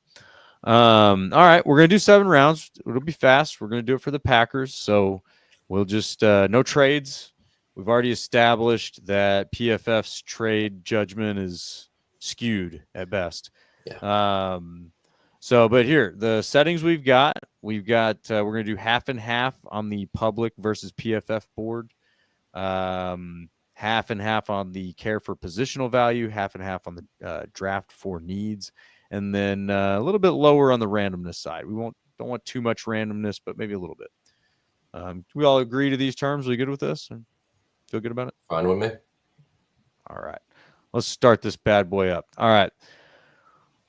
All right, we're gonna do 7 rounds. It'll be fast. We're gonna do it for the Packers, so we'll just no trades. We've already established that PFF's trade judgment is skewed at best. Yeah. But here, the settings we're going to do half and half on the public versus PFF board, half and half on the care for positional value, half and half on the draft for needs, and then a little bit lower on the randomness side. Don't want too much randomness, but maybe a little bit. We all agree to these terms? Are we good with this? Feel good about it? Fine with me. All right. Let's start this bad boy up. All right.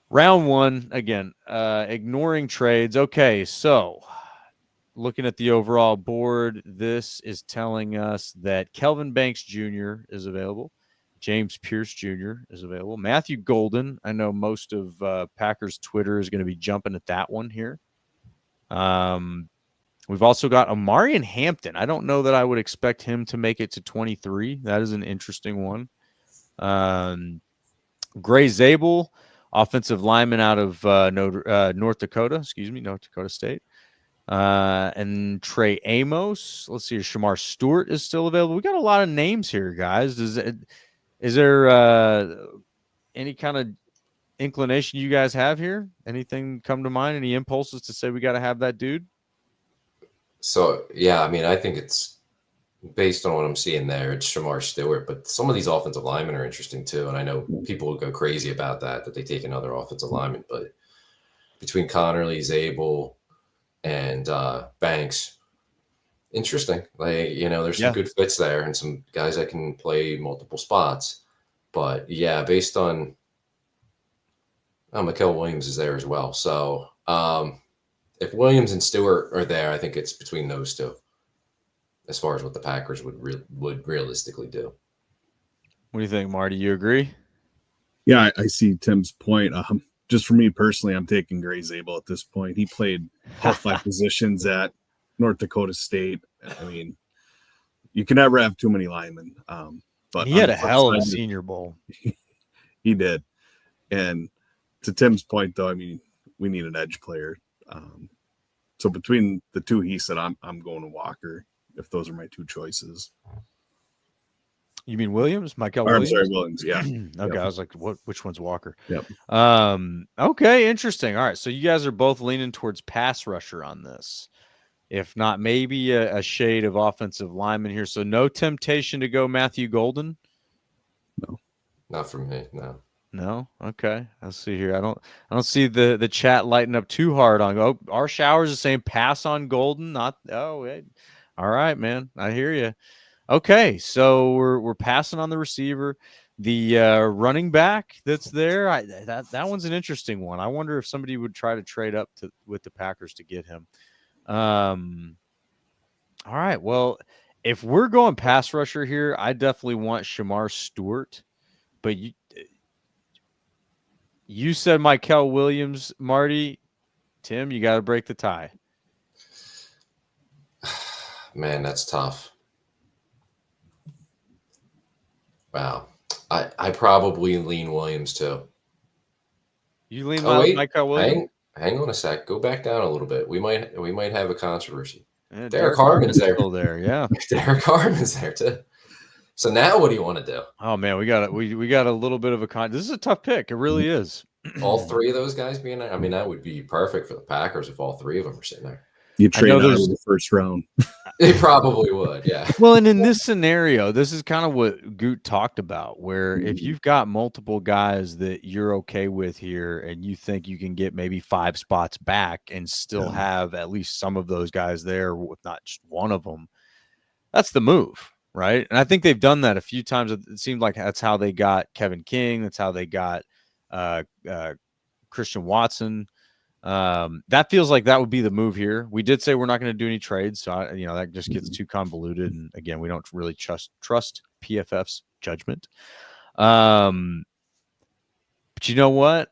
Round 1, again, ignoring trades. Okay, so looking at the overall board, this is telling us that Kelvin Banks Jr. is available. James Pierce Jr. is available. Matthew Golden. I know most of Packers Twitter is going to be jumping at that one here. We've also got Omarion Hampton. I don't know that I would expect him to make it to 23. That is an interesting one. Gray Zabel, offensive lineman out of North Dakota, North Dakota State. And Trey Amos. Let's see, Shamar Stewart is still available. We got a lot of names here, guys. Is there any kind of inclination you guys have here? Anything come to mind? Any impulses to say we got to have that dude? So, yeah, I mean, I think it's based on what I'm seeing there, it's Shamar Stewart, but some of these offensive linemen are interesting too. And I know people will go crazy about that they take another offensive lineman, but between Connerly, Zabel, and Banks, interesting. Like, there's some good fits there and some guys that can play multiple spots. But yeah, based on Mikael Williams is there as well. So if Williams and Stewart are there, I think it's between those two as far as what the Packers would realistically do. What do you think, Marty? You agree? Yeah, I see Tim's point. Just for me personally, I'm taking Gray Zabel at this point. He played all 5 positions at North Dakota State. I mean, you can never have too many linemen. But he had a hell of a Senior Bowl. He did. And to Tim's point, though, I mean, we need an edge player. So between the two, he said, I'm going to Walker if those are my 2 choices. You mean Williams? Mikael Williams? I'm sorry, Williams, yeah. Okay, yep. I was like, which one's Walker? Yep. Okay, interesting. All right, so you guys are both leaning towards pass rusher on this. If not, maybe a shade of offensive lineman here. So no temptation to go Matthew Golden? No. Not for me, no. No? Okay. Let's see here. I don't see the chat lighting up too hard on our Showers is saying pass on Golden. Wait. All right, man. I hear you. Okay, so we're passing on the receiver. The running back that's there, that one's an interesting one. I wonder if somebody would try to trade up with the Packers to get him. All right, well, if we're going pass rusher here, I definitely want Shamar Stewart. But you said Mikael Williams, Marty. Tim, you got to break the tie. Man, that's tough. Wow. I probably lean Williams too. You lean Mikael Williams? Hang on a sec. Go back down a little bit. We might have a controversy. Yeah, Derek Harmon's there. Still there, yeah. Derek Harmon's there too. So now what do you want to do? Oh man, we got a little bit of a this is a tough pick. It really is. All 3 of those guys being there. I mean, that would be perfect for the Packers if all 3 of them are sitting there. You trade out of the first round. They probably would, yeah. Well, and in this scenario, this is kind of what Goot talked about, where if you've got multiple guys that you're okay with here and you think you can get maybe 5 spots back and still have at least some of those guys there, if not just one of them, that's the move, right? And I think they've done that a few times. It seemed like that's how they got Kevin King. That's how they got Christian Watson. That feels like that would be the move here. We did say we're not going to do any trades, so that just gets too convoluted. And again, we don't really trust PFF's judgment. But you know what?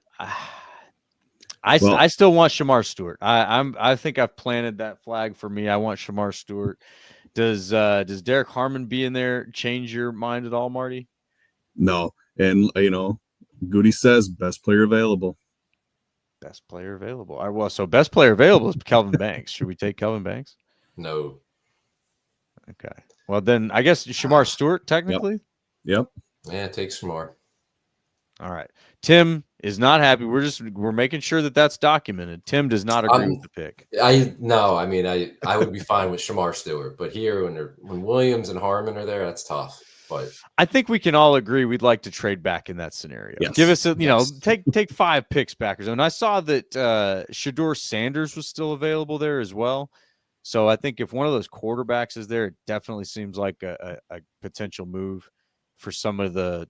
I still want Shamar Stewart. I think I've planted that flag for me. I want Shamar Stewart. Does Derek Harmon being there change your mind at all, Marty? No, and Goody says best player available. Best player available. So best player available is Kelvin Banks. Should we take Kelvin Banks? No. Okay. Well, then I guess Shamar Stewart technically. Yep. Yeah, take Shamar. All right. Tim is not happy. We're making sure that that's documented. Tim does not agree with the pick. I would be fine with Shamar Stewart, but here when Williams and Harmon are there, that's tough. But I think we can all agree we'd like to trade back in that scenario. Yes. Give us take 5 picks back. And I saw that Shedeur Sanders was still available there as well. So I think if one of those quarterbacks is there, it definitely seems like a potential move for some of the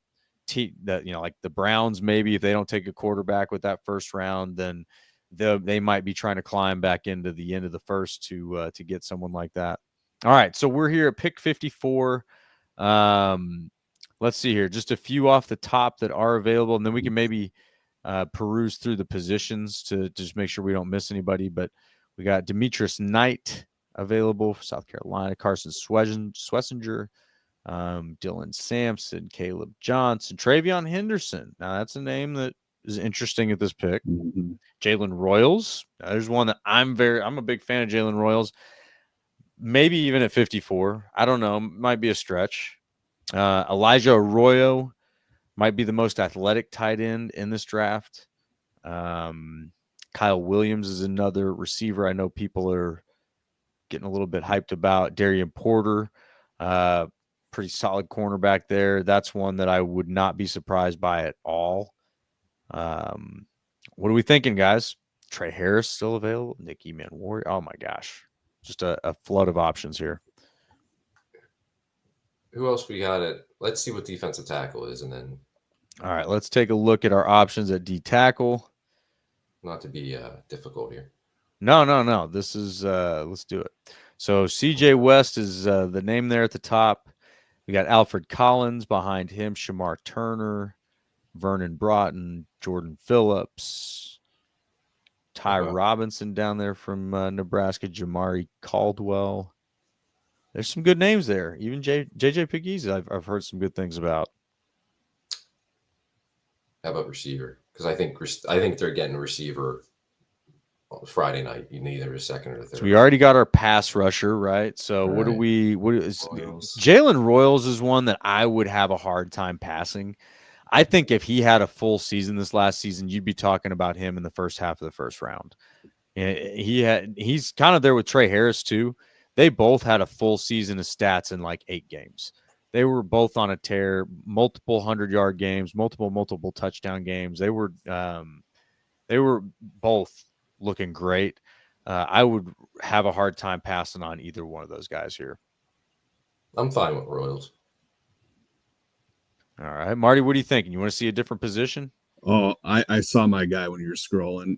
like the Browns. Maybe if they don't take a quarterback with that first round, then they might be trying to climb back into the end of the first to get someone like that. All right, so we're here at pick 54. Let's see here, just a few off the top that are available, and then we can maybe peruse through the positions to just make sure we don't miss anybody. But we got Demetrius Knight available for South Carolina, Carson Schlesinger, Dylan Sampson, Caleb Johnson, Travion Henderson. Now that's a name that is interesting at this pick. Mm-hmm. Jalen Royals. Now, there's one that I'm a big fan of Jalen Royals. Maybe even at 54. I don't know. Might be a stretch. Elijah Arroyo might be the most athletic tight end in this draft. Kyle Williams is another receiver I know people are getting a little bit hyped about. Darian Porter, pretty solid cornerback there. That's one that I would not be surprised by at all. What are we thinking, guys? Trey Harris still available? Nicky Manwari. Oh my gosh. Just a flood of options here. Who else we got at? Let's see what defensive tackle is, and then. All right, let's take a look at our options at D tackle. Not to be difficult here. No. This is let's do it. So CJ West is the name there at the top. We got Alfred Collins behind him, Shamar Turner, Vernon Broughton, Jordan Phillips, Ty Robinson down there from Nebraska, Jamari Caldwell. There's some good names there. Even JJ Pegues, I've heard some good things about. How about receiver? Because I think they're getting a receiver on Friday night. You need either a second or a third. So we already got our pass rusher, right? So All what right. do we? What is Royals. Jalen Royals is one that I would have a hard time passing. I think if he had a full season this last season, you'd be talking about him in the first half of the first round. He's kind of there with Trey Harris too. They both had a full season of stats in like 8 games. They were both on a tear, multiple 100-yard games, multiple touchdown games. They were both looking great. I would have a hard time passing on either one of those guys here. I'm fine with Royals. All right, Marty, what are you thinking? You want to see a different position? Oh, I saw my guy when you were scrolling.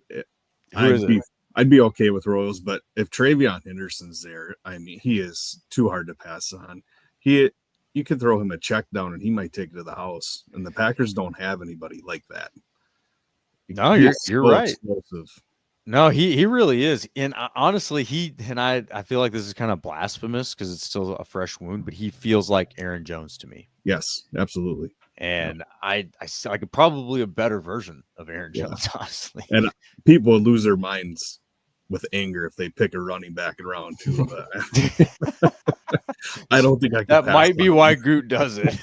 Who is it? I'd be okay with Royals, but if Travion Henderson's there, I mean, he is too hard to pass on. You can throw him a check down and he might take it to the house. And the Packers don't have anybody like that. No, He's you're so right. explosive. No, he really is. And honestly, I feel like this is kind of blasphemous because it's still a fresh wound, but he feels like Aaron Jones to me. Yes, absolutely. And I could probably a better version of Aaron Jones, honestly. And people would lose their minds with anger if they pick a running back in round 2. I don't think I can. That might be why Goot does it.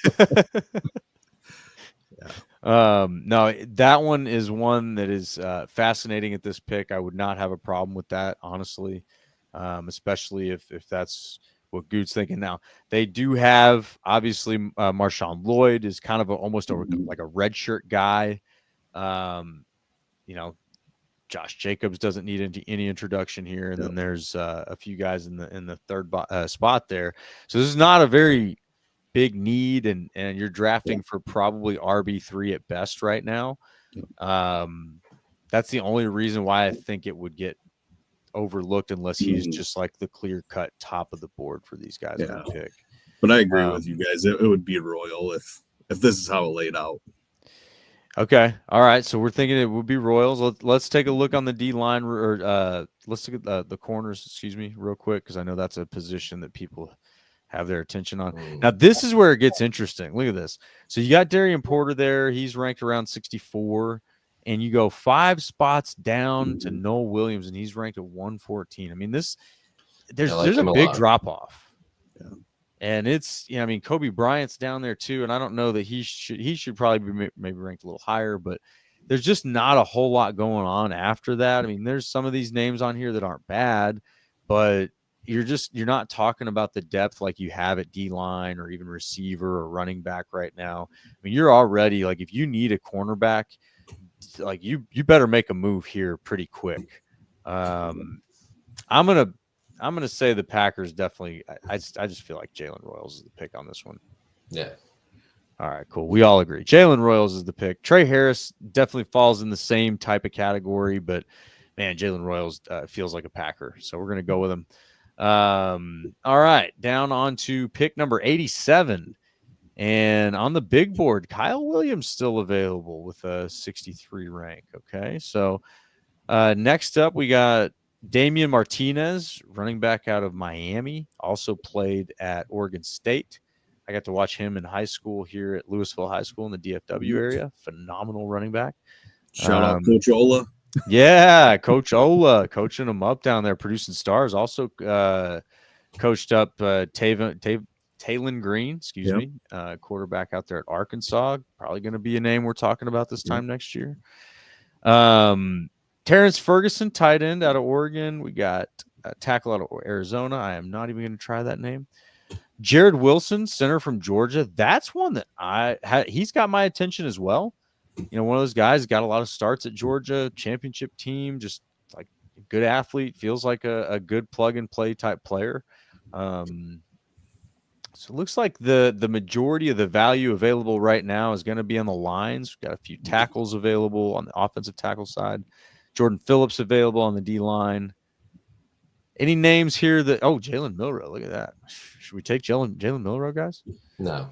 No, that one is one that is fascinating at this pick. I would not have a problem with that, honestly, especially if that's what Goot's thinking. Now, they do have, obviously, Marshawn Lloyd is kind of almost like a redshirt guy. Josh Jacobs doesn't need any introduction here, and then there's a few guys in the third spot there. So this is not a very big need, and you're drafting for probably RB3 at best right now. That's the only reason why I think it would get overlooked unless he's just like the clear-cut top of the board for these guys to pick. But I agree with you guys. It would be Royal if this is how it laid out. Okay. All right. So we're thinking it would be Royals. Let's take a look on the D line, or let's look at the corners, real quick, because I know that's a position that people have their attention on. Now, this is where it gets interesting. Look at this. So you got Darian Porter there. He's ranked around 64. And you go 5 spots down to Noel Williams, and he's ranked at 114. I mean, there's a big drop off. Yeah. And it's, Kobe Bryant's down there too. And I don't know that he should probably be maybe ranked a little higher, but there's just not a whole lot going on after that. I mean, there's some of these names on here that aren't bad, but you're not talking about the depth like you have at D line or even receiver or running back right now. I mean, you're already like, if you need a cornerback, like you better make a move here pretty quick. I'm gonna say the Packers definitely. I just feel like Jalen Royals is the pick on this one. Yeah. All right, cool. We all agree. Jalen Royals is the pick. Trey Harris definitely falls in the same type of category, but man, Jalen Royals feels like a Packer, so we're gonna go with him. All right, down on to pick number 87. And on the big board, Kyle Williams still available with a 63 rank. Okay, so next up we got Damian Martinez, running back out of Miami, also played at Oregon State. I got to watch him in high school here at Louisville High School in the DFW area. Phenomenal running back. Shout out Coach Ola. Yeah, Coach Ola coaching them up down there, producing stars. Also coached up Taylon Green, excuse me, quarterback out there at Arkansas. Probably going to be a name we're talking about this time next year. Terrence Ferguson, tight end out of Oregon. We got a tackle out of Arizona. I am not even going to try that name. Jared Wilson, center from Georgia. That's one that he's got my attention as well. You know, one of those guys got a lot of starts at Georgia, championship team, just like a good athlete, feels like a good plug and play type player. So it looks like the majority of the value available right now is going to be on the lines. We've got a few tackles available on the offensive tackle side. Jordan Phillips available on the D line. Any names here that Jalen Milroe, look at that. Should we take Jalen Milroe, guys? No.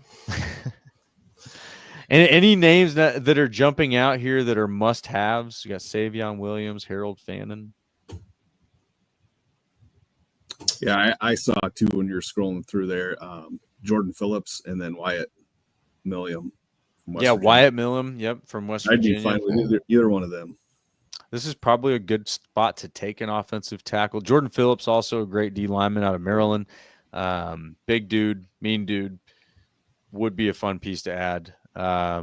And any names that are jumping out here that are must-haves? You got Savion Williams, Harold Fannin. Yeah, I saw two when you're scrolling through there. Jordan Phillips and then Wyatt Milliam. Wyatt Milliam. Yep, from West Virginia. I'd be fine with either one of them. This is probably a good spot to take an offensive tackle. Jordan Phillips, also a great D lineman out of Maryland. Big dude, mean dude. Would be a fun piece to add. I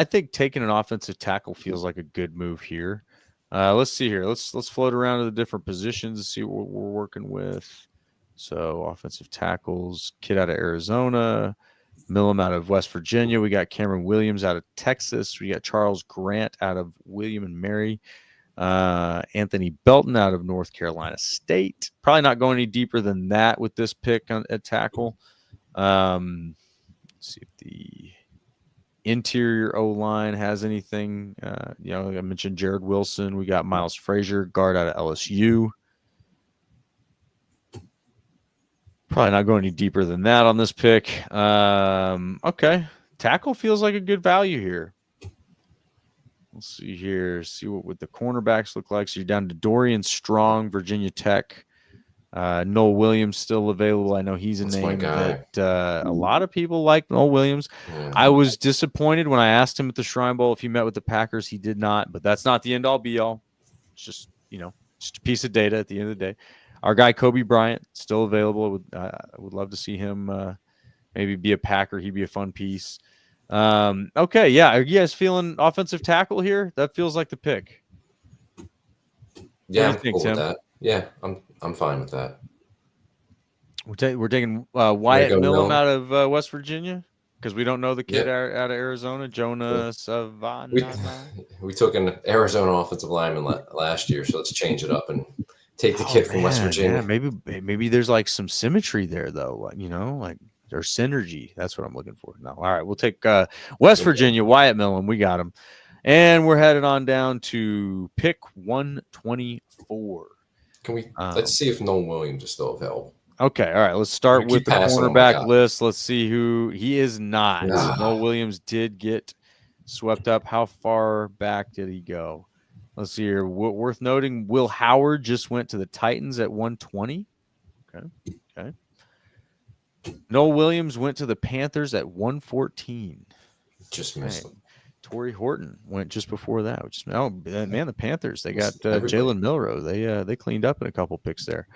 think taking an offensive tackle feels like a good move here. Let's see here. Let's float around to the different positions and see what we're working with. So offensive tackles, kid out of Arizona, Millam out of West Virginia. We got Cameron Williams out of Texas. We got Charles Grant out of William and Mary. Anthony Belton out of North Carolina State. Probably not going any deeper than that with this pick at tackle. Let's see if the interior O-line has anything. I mentioned Jared Wilson. We got Miles Frazier, guard out of LSU. Probably not going any deeper than that on this pick. Okay. Tackle feels like a good value here. Let's see here. See what the cornerbacks look like. So you're down to Dorian Strong, Virginia Tech. Noel Williams still available. I know he's a name that a lot of people like. Noel Williams. Yeah. I was disappointed when I asked him at the Shrine Bowl if he met with the Packers. He did not, but that's not the end all be all. It's just just a piece of data at the end of the day. Our guy Kobe Bryant still available. Would love to see him maybe be a Packer. He'd be a fun piece. Okay, yeah. Are you guys feeling offensive tackle here? That feels like the pick. Yeah, I'm cool with that. Yeah, I'm fine with that. We're taking Wyatt Millam out of West Virginia because we don't know the kid out of Arizona, Jonah Savannah. We took an Arizona offensive lineman last year, so let's change it up and take the kid from West Virginia. Yeah, maybe there's like some symmetry there though, like there's synergy. That's what I'm looking for. No, all right, we'll take West Virginia, Wyatt Millam. We got him, and we're headed on down to pick 124. Can we let's see if Noel Williams is still available? Okay, all right. Let's start with the cornerback list. Let's see who he is not. Noel Williams did get swept up. How far back did he go? Let's see here. Worth noting, Will Howard just went to the Titans at 120. Okay. Noel Williams went to the Panthers at 114. Just missed him. Torrey Horton went just before that. The Panthers, they got Jalen Milroe. They cleaned up in a couple picks there.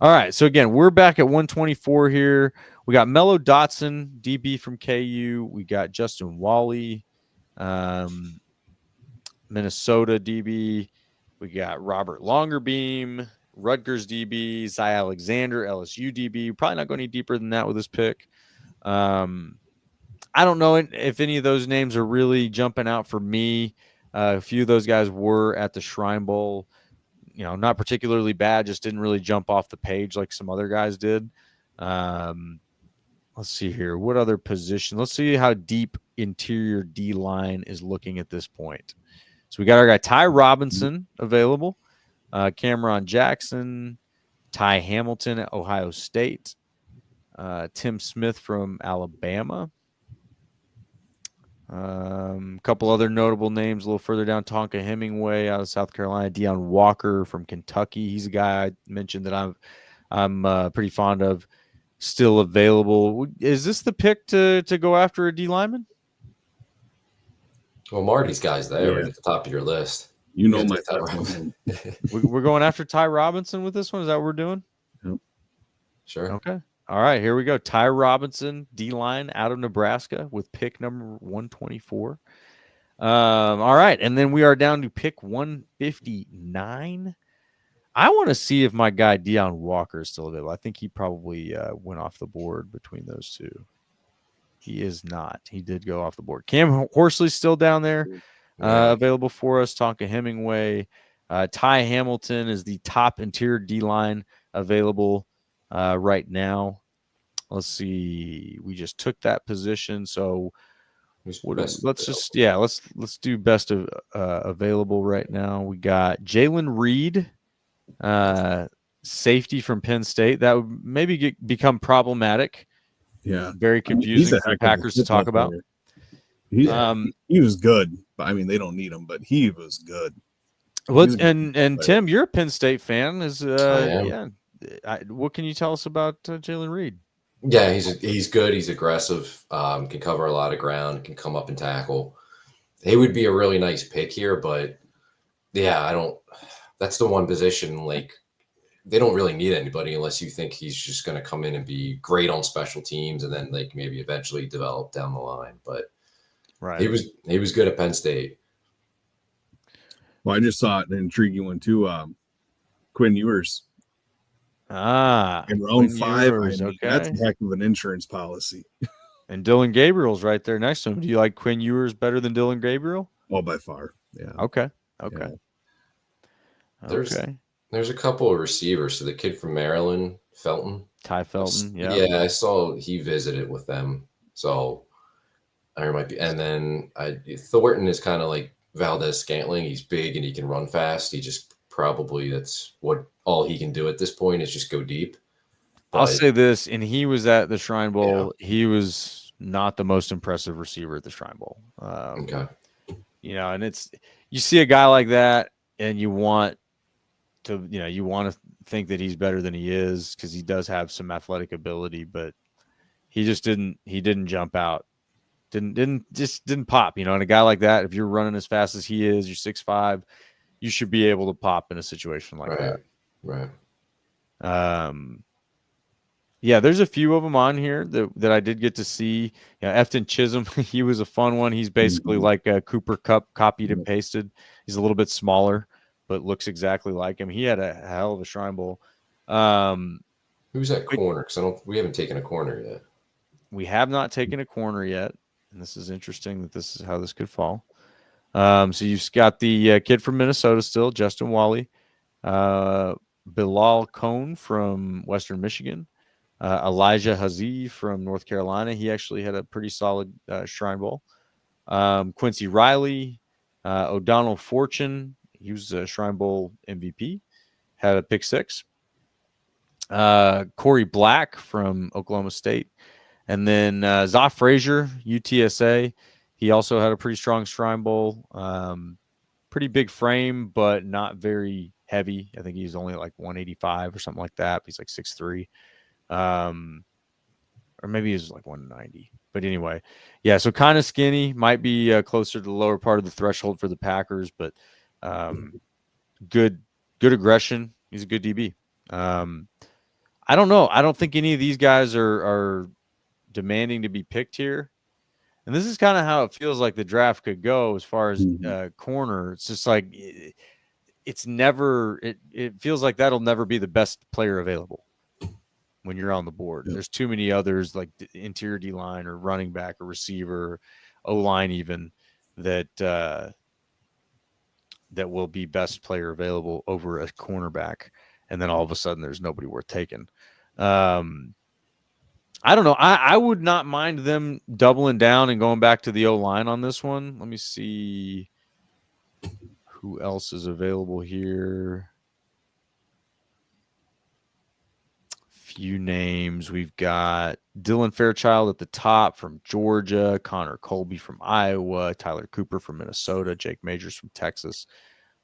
All right, so again, we're back at 124 here. We got Mello Dotson, DB from KU. We got Justin Wally, Minnesota DB. We got Robert Longerbeam, Rutgers DB, Zy Alexander, LSU DB. Probably not going any deeper than that with this pick. I don't know if any of those names are really jumping out for me. A few of those guys were at the Shrine Bowl. Not particularly bad, just didn't really jump off the page like some other guys did. Let's see here. What other position? Let's see how deep interior D-line is looking at this point. So we got our guy Ty Robinson available, Cameron Jackson, Ty Hamilton at Ohio State, Tim Smith from Alabama. A couple other notable names a little further down. Tonka Hemingway out of South Carolina. Deion Walker from Kentucky. He's a guy I mentioned that I'm pretty fond of. still available. Is this the pick to go after a D lineman? Well, Marty's guy's there Yeah. right at the top of your list. You know Yeah, my take Ty thoughts on Robinson. him. We're going after Ty Robinson with this one. Is that what we're doing? Sure. Okay. All right, here we go. Ty Robinson, D-line out of Nebraska with pick number 124. All right, and then we are down to pick 159. I want to see if my guy Deion Walker is still available. I think he probably went off the board between those two. He is not. He did go off the board. Cam Horsley's still down there, Yeah. available for us. Tonka Hemingway. Ty Hamilton is the top interior D-line available right now. Let's see. We just took that position, so Who's what, best let's available? just let's do best of available right now. We got Jalen Reed, safety from Penn State. That would maybe become problematic. Yeah. Very He's confusing a for heck the of a Packers to football talk about. player. He was good. But I mean, they don't need him, but he was good. What's He's- and Tim, you're a Penn State fan. Is I am. yeah. What can you tell us about Jalen Reed? Yeah, he's good. He's aggressive. Can cover a lot of ground. Can come up and tackle. He would be a really nice pick here, but yeah, I don't. That's the one position like they don't really need anybody unless you think he's just going to come in and be great on special teams and then like maybe eventually develop down the line. But Right. he was good at Penn State. Well, I just saw an intriguing one too. Quinn Ewers in round Quinn 5. Ewers, I mean, that's okay. a heck of an insurance policy. And Dylan Gabriel's right there next to him. Do you like Quinn Ewers better than Dylan Gabriel? Oh, by far. Yeah. Okay. Yeah. There's a couple of receivers. So the kid from Maryland, Felton. Ty Felton. Yeah. Yeah, I saw he visited with them. So there might be. And then Thornton is kind of like Valdez Scantling. He's big and he can run fast. He just probably that's what all he can do at this point is just go deep. I'll But- say this, and he was at the Shrine Bowl. Yeah. He was not the most impressive receiver at the Shrine Bowl. Okay. And it's you see a guy like that, and you want to think that he's better than he is because he does have some athletic ability, but he just didn't jump out. Didn't pop. And a guy like that, if you're running as fast as he is, you're 6'5", you should be able to pop in a situation like that. Right. Yeah, there's a few of them on here that I did get to see. Efton Chisholm, he was a fun one. He's basically like a Cooper Kupp copied and pasted. He's a little bit smaller, but looks exactly like him. He had a hell of a Shrine Bowl. Who's that corner? Because we haven't taken a corner yet. We have not taken a corner yet, and this is interesting that this is how this could fall. So you've got the kid from Minnesota still, Justin Wally, Bilal Cohn from Western Michigan, Elijah Hazy from North Carolina. He actually had a pretty solid Shrine Bowl. Quincy Riley, O'Donnell Fortune. He was a Shrine Bowl MVP. Had a pick 6. Corey Black from Oklahoma State. And then Zoff Frazier, UTSA. He also had a pretty strong Shrine Bowl. Pretty big frame, but not very heavy. I think he's only like 185 or something like that. He's like 6'3". Or maybe he's like 190. But anyway, yeah, so kind of skinny. Might be closer to the lower part of the threshold for the Packers, but good aggression. He's a good DB. I don't know. I don't think any of these guys are demanding to be picked here. And this is kind of how it feels like the draft could go as far as corner. It's just like it's never it feels like that'll never be the best player available when you're on the board. There's too many others like interior D-line or running back or receiver, O-line even that will be best player available over a cornerback. And then all of a sudden there's nobody worth taking. I don't know. I would not mind them doubling down and going back to the O-line on this one. Let me see who else is available here. Few names. We've got Dylan Fairchild at the top from Georgia, Connor Colby from Iowa, Tyler Cooper from Minnesota, Jake Majors from Texas.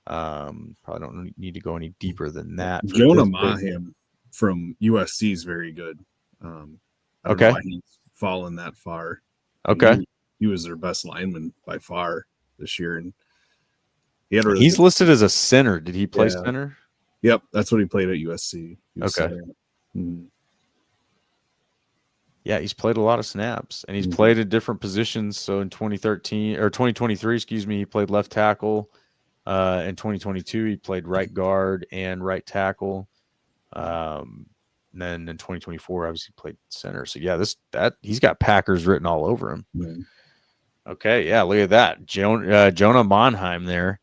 Probably don't need to go any deeper than that. Jonah Mahim from USC is very good. I don't know why he's fallen that far. Okay. He was their best lineman by far this year, and he's listed as a center. Did he play center? Yep, that's what he played at USC. Okay. Mm-hmm. Yeah, he's played a lot of snaps, and he's played at different positions. So in 2023, he played left tackle. In 2022, he played right guard and right tackle. And then in 2024, obviously played center. So yeah, he's got Packers written all over him. Mm-hmm. Okay, yeah, look at that, Jonah Monheim there.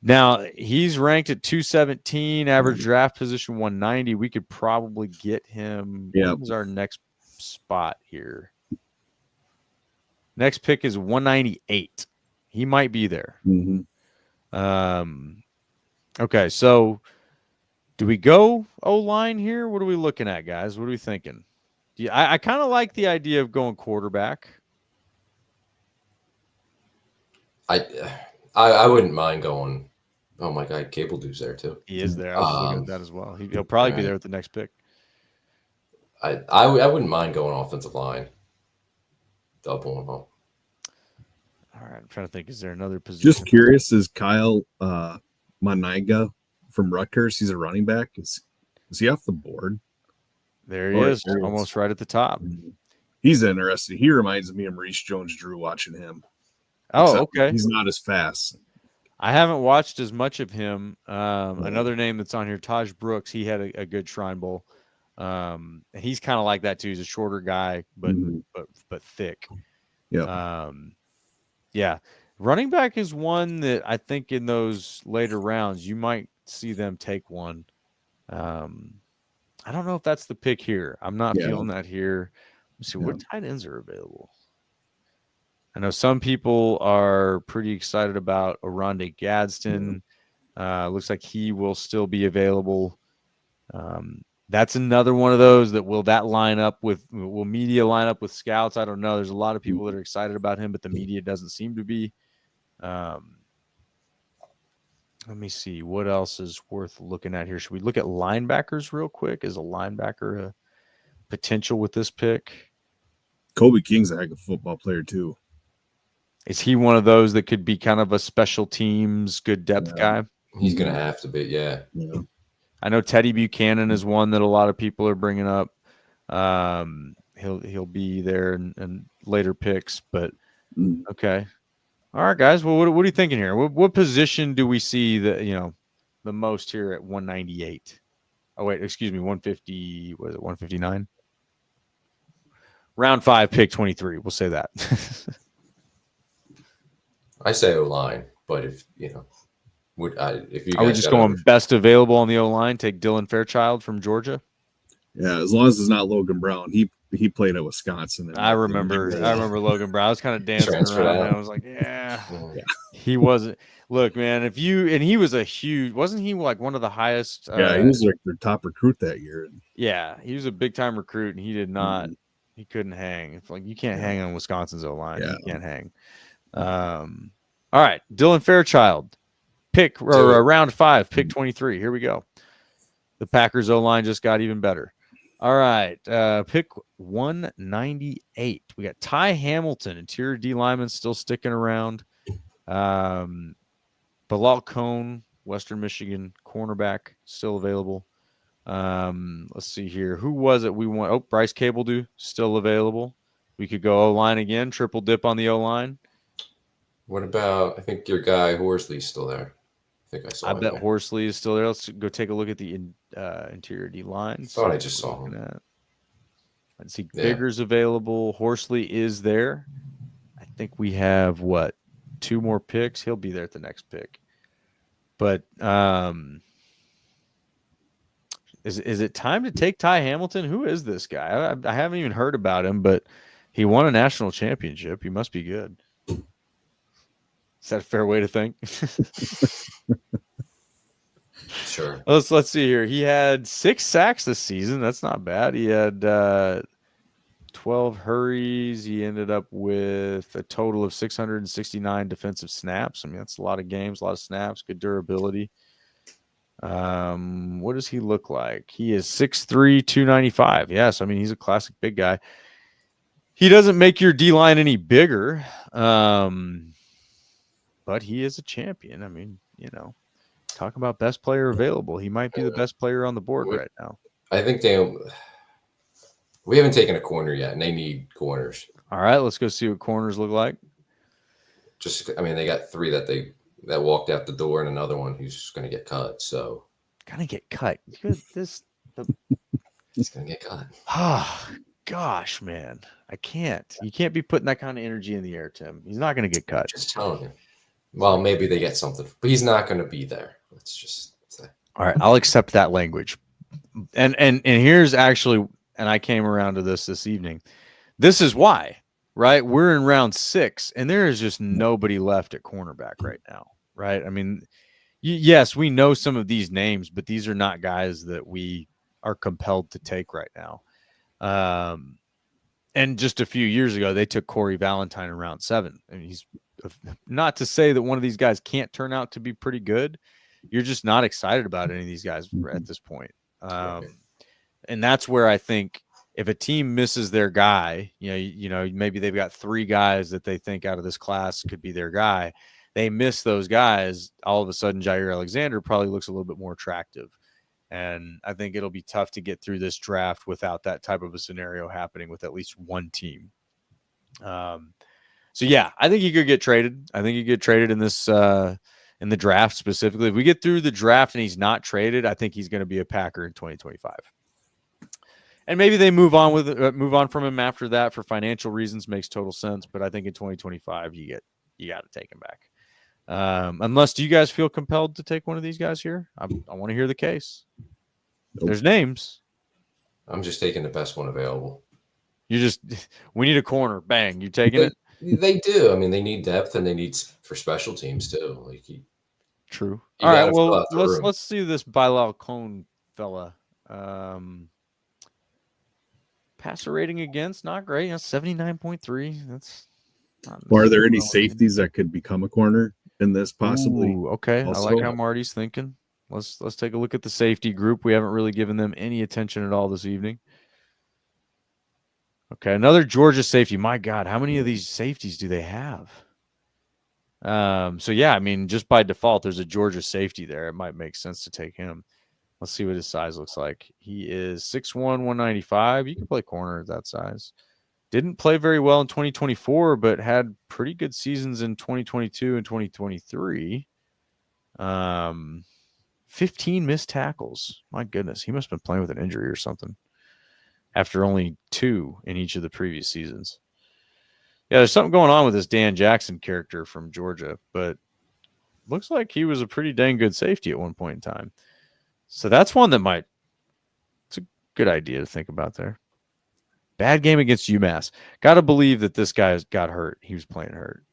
Now he's ranked at 217, average draft position 190. We could probably get him. Yeah. What is our next spot here? Next pick is 198. He might be there. Mm-hmm. Okay, so do we go O-line here? What are we looking at, guys? What are we thinking? I kind of like the idea of going quarterback. I wouldn't mind going. Oh my God, Cable Dude's there too. He is there. I was looking at that as well. He'll probably be there with the next pick. I wouldn't mind going offensive line. Double them up. All right, I'm trying to think. Is there another position? Just curious, is Kyle Maniga from Rutgers? He's a running back. Is he off the board? There he is, almost right at the top. He's interesting. He reminds me of Maurice Jones-Drew watching him. Oh, okay. He's not as fast. I haven't watched as much of him. Another name that's on here, Taj Brooks. He had a good Shrine Bowl. He's kind of like that too. He's a shorter guy, but thick. Yeah. Yeah. Running back is one that I think in those later rounds you might see them take one. I don't know if that's the pick here. I'm not feeling that here. Let's see what tight ends are available. I know some people are pretty excited about Oronde Gadsden. Looks like he will still be available. That's another one of those that will media line up with scouts? I don't know. There's a lot of people that are excited about him, but the media doesn't seem to be. Let me see. What else is worth looking at here? Should we look at linebackers real quick? Is a linebacker a potential with this pick? Kobe King's a heck of a football player too. Is he one of those that could be kind of a special teams, good depth guy? He's going to have to be, yeah. I know Teddy Buchanan is one that a lot of people are bringing up. He'll be there in later picks, but okay. All right, guys. Well, what are you thinking here? What position do we see the most here at 198? Oh wait, excuse me, 150. Was it 159? Round 5, pick 23. We'll say that. I say O-line, but if you guys are we just going best available on the O-line? Take Dylan Fairchild from Georgia. Yeah, as long as it's not Logan Brown. He played at Wisconsin. I remember Logan Brown. I was kind of dancing around. And I was like, he wasn't. Look, man, he was wasn't he like one of the highest? He was like their top recruit that year. Yeah, he was a big time recruit, and he did not. He couldn't hang. It's like you can't hang on Wisconsin's O-line. Yeah. You can't hang. All right, Dylan Fairchild, round 5, pick 23. Here we go. The Packers O-line just got even better. All right, pick 198. We got Ty Hamilton, interior D lineman, still sticking around. Bilal Cohn, Western Michigan, cornerback, still available. Let's see here. Who was it we want? Oh, Bryce Cabledew, still available. We could go O-line again, triple dip on the O-line. What about, I think your guy Horsley's still there. I think I saw him. I bet Horsley is still there. Let's go take a look at the interior D line. Thought I just saw him. Let's see. Bigger's available. Horsley is there. I think we have, 2 more picks? He'll be there at the next pick. But is it time to take Ty Hamilton? Who is this guy? I haven't even heard about him, but he won a national championship. He must be good. Is that a fair way to think? Sure. Let's see here. He had 6 sacks this season. That's not bad. He had 12 hurries. He ended up with a total of 669 defensive snaps. I mean, that's a lot of games, a lot of snaps, good durability. What does he look like? He is 6'3", 295. Yes, I mean, he's a classic big guy. He doesn't make your D-line any bigger, but he is a champion. I mean, talk about best player available. He might be the best player on the board right now. I think we haven't taken a corner yet, and they need corners. All right, let's go see what corners look like. They got 3 that walked out the door, and another one who's going to get cut. So Gonna get cut. He's going to get cut. Oh, gosh, man. I can't. You can't be putting that kind of energy in the air, Tim. He's not going to get cut. Just telling you. Well, maybe they get something, but he's not going to be there. Let's just say. All right, I'll accept that language. And here's actually, and I came around to this evening. This is why, right? We're in round 6, and there is just nobody left at cornerback right now, right? I mean, yes, we know some of these names, but these are not guys that we are compelled to take right now. And just a few years ago, they took Corey Valentine in round 7. I mean, he's not to say that one of these guys can't turn out to be pretty good. You're just not excited about any of these guys at this point. And that's where I think if a team misses their guy, maybe they've got 3 guys that they think out of this class could be their guy. They miss those guys. All of a sudden, Jair Alexander probably looks a little bit more attractive. And I think it'll be tough to get through this draft without that type of a scenario happening with at least one team. So yeah, I think he could get traded. I think he could get traded in this in the draft specifically. If we get through the draft and he's not traded, I think he's going to be a Packer in 2025. And maybe they move on from him after that for financial reasons. Makes total sense. But I think in 2025, you got to take him back. Unless, do you guys feel compelled to take one of these guys here? I want to hear the case. Nope. There's names. I'm just taking the best one available. We need a corner. Bang, you taking it? They do. I mean, they need depth and they need for special teams too. True. All right. Well, let's see this Bilal Cone fella. Passer rating against, not great. 79.3. That's. Are there any safeties that could become a corner in this possibly? Ooh, okay. Also, I like how Marty's thinking. Let's take a look at the safety group. We haven't really given them any attention at all this evening. Okay, another Georgia safety. My God, how many of these safeties do they have? So yeah, I mean, just by default, there's a Georgia safety there. It might make sense to take him. Let's see what his size looks like. He is 6'1", 195. You can play corner at that size. Didn't play very well in 2024, but had pretty good seasons in 2022 and 2023. 15 missed tackles. My goodness, he must have been playing with an injury or something after only 2 in each of the previous seasons. Yeah, there's something going on with this Dan Jackson character from Georgia, but looks like he was a pretty dang good safety at one point in time. So that's one that it's a good idea to think about there. Bad game against UMass. Got to believe that this guy got hurt. He was playing hurt.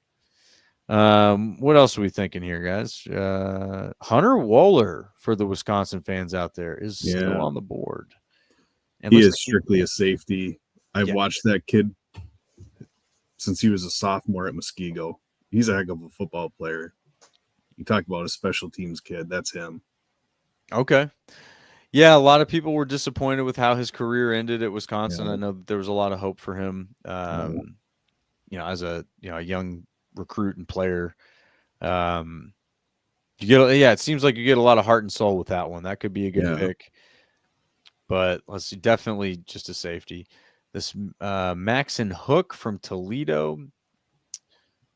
What else are we thinking here, guys? Hunter Wohler, for the Wisconsin fans out there, is still on the board. And he is strictly a safety. I've watched that kid since he was a sophomore at Muskego. He's a heck of a football player. You talk about a special teams kid. That's him. Okay. Yeah, a lot of people were disappointed with how his career ended at Wisconsin. I know that there was a lot of hope for him, as a young recruit and player. It seems like you get a lot of heart and soul with that one. That could be a good pick. But let's see, definitely just a safety. This Maxon Hook from Toledo.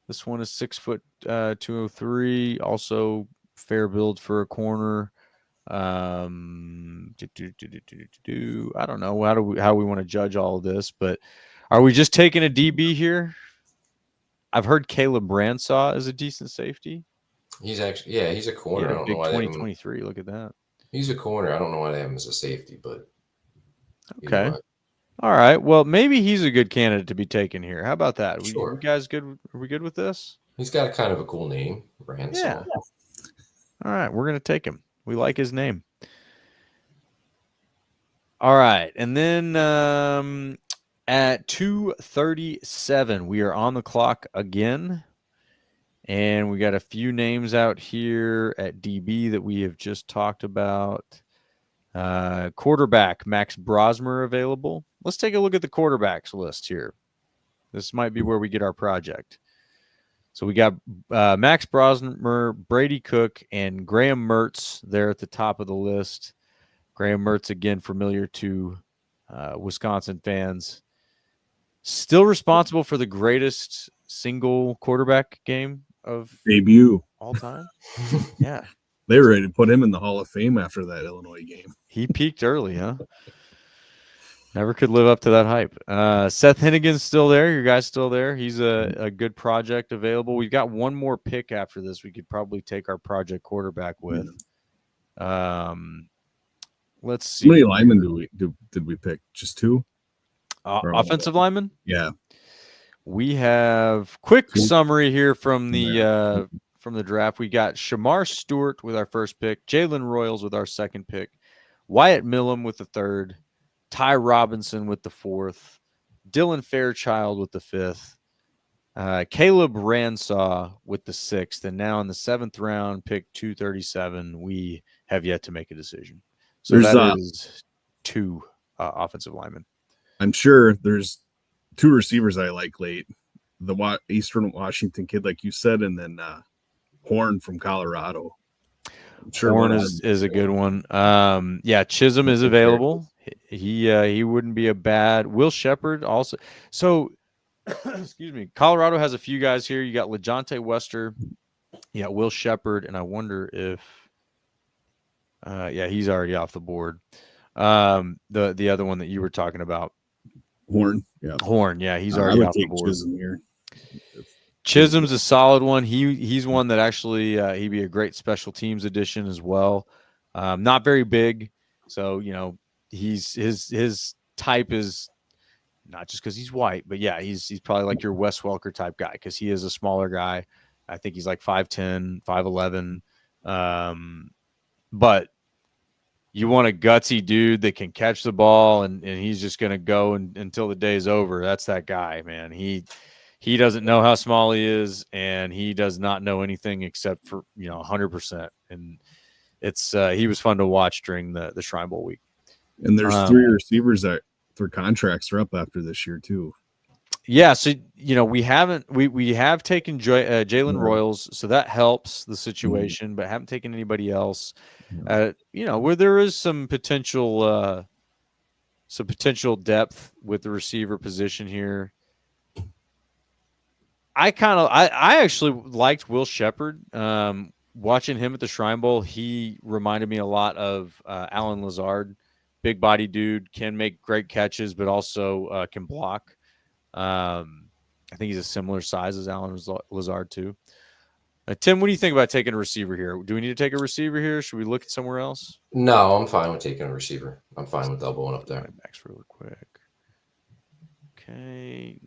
This one is 6 foot 203. Also fair build for a corner. I don't know how we want to judge all of this, but are we just taking a DB here? I've heard Caleb Bransaw is a decent safety. He's actually he's a corner. I don't know why 2023. Look at that. He's a corner. I don't know why they have him as a safety, but okay. All right. Well, maybe he's a good candidate to be taken here. How about that? Sure. You guys good? Are we good with this? He's got kind of a cool name, Bransaw. Yeah. All right, we're gonna take him. We like his name. All right. And then at 2:37, we are on the clock again. And we got a few names out here at DB that we have just talked about. Quarterback, Max Brosmer available. Let's take a look at the quarterbacks list here. This might be where we get our project. So we got Max Brosmer, Brady Cook, and Graham Mertz there at the top of the list. Graham Mertz, again, familiar to Wisconsin fans. Still responsible for the greatest single quarterback game of Debut. all time. Yeah. They were ready to put him in the Hall of Fame after that Illinois game. He peaked early, huh? Never could live up to that hype. Seth Hennigan's still there. Your guy's still there. He's a good project available. We've got one more pick after this. We could probably take our project quarterback with. Let's see. How many linemen did we pick? Just 2? Offensive linemen? Yeah. We have quick summary here from the draft. We got Shamar Stewart with our first pick, Jalen Royals with our second pick, Wyatt Millum with the third, Ty Robinson with the fourth, Dylan Fairchild with the fifth, Caleb Ransaw with the sixth, and now in the 7th round, pick 237, we have yet to make a decision. So that is 2 offensive linemen. I'm sure there's 2 receivers I like late. The Eastern Washington kid, like you said, and then Horn from Colorado. I'm sure Horn is a good one. Chisholm is available. He wouldn't be a bad. Will Shepard also. So, excuse me. Colorado has a few guys here. You got LeJontay Wester. Yeah, Will Shepard, and I wonder if. He's already off the board. The other one that you were talking about. Horn, he's already off the board. Chisholm here. Chisholm's a solid one. He's one that actually he'd be a great special teams addition as well. Not very big, so his type is not just because he's white, but he's probably like your Wes Welker type guy because he is a smaller guy. I think he's like 5'10", 5'11", but you want a gutsy dude that can catch the ball and he's just going to go until the day is over. That's that guy, man. He doesn't know how small he is, and he does not know anything except for 100%. And it's he was fun to watch during the Shrine Bowl week. And there's 3 receivers that their contracts are up after this year too. Yeah, so we have taken Jalen Royals, so that helps the situation, but haven't taken anybody else. Where there is some potential depth with the receiver position here. I actually liked Will Shepard. Watching him at the Shrine Bowl, he reminded me a lot of Alan Lazard. Big body dude, can make great catches, but also can block. I think he's a similar size as Alan Lazard too. Tim, what do you think about taking a receiver here? Do we need to take a receiver here? Should we look at somewhere else? No, I'm fine with taking a receiver. I'm fine with doubling up there. Backs really quick. Okay.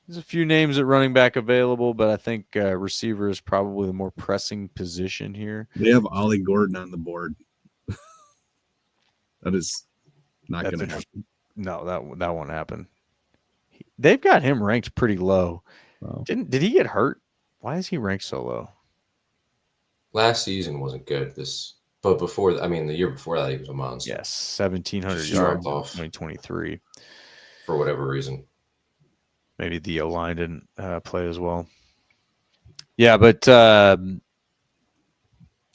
There's a few names at running back available, but I think receiver is probably the more pressing position here. They have Ollie Gordon on the board. That is not going to happen. No, that won't happen. They've got him ranked pretty low. Wow. Did he get hurt? Why is he ranked so low? Last season wasn't good. But before, the year before that, he was a monster. Yes, 1,700 yards off 2023. For whatever reason. Maybe the O-line didn't play as well. Yeah, but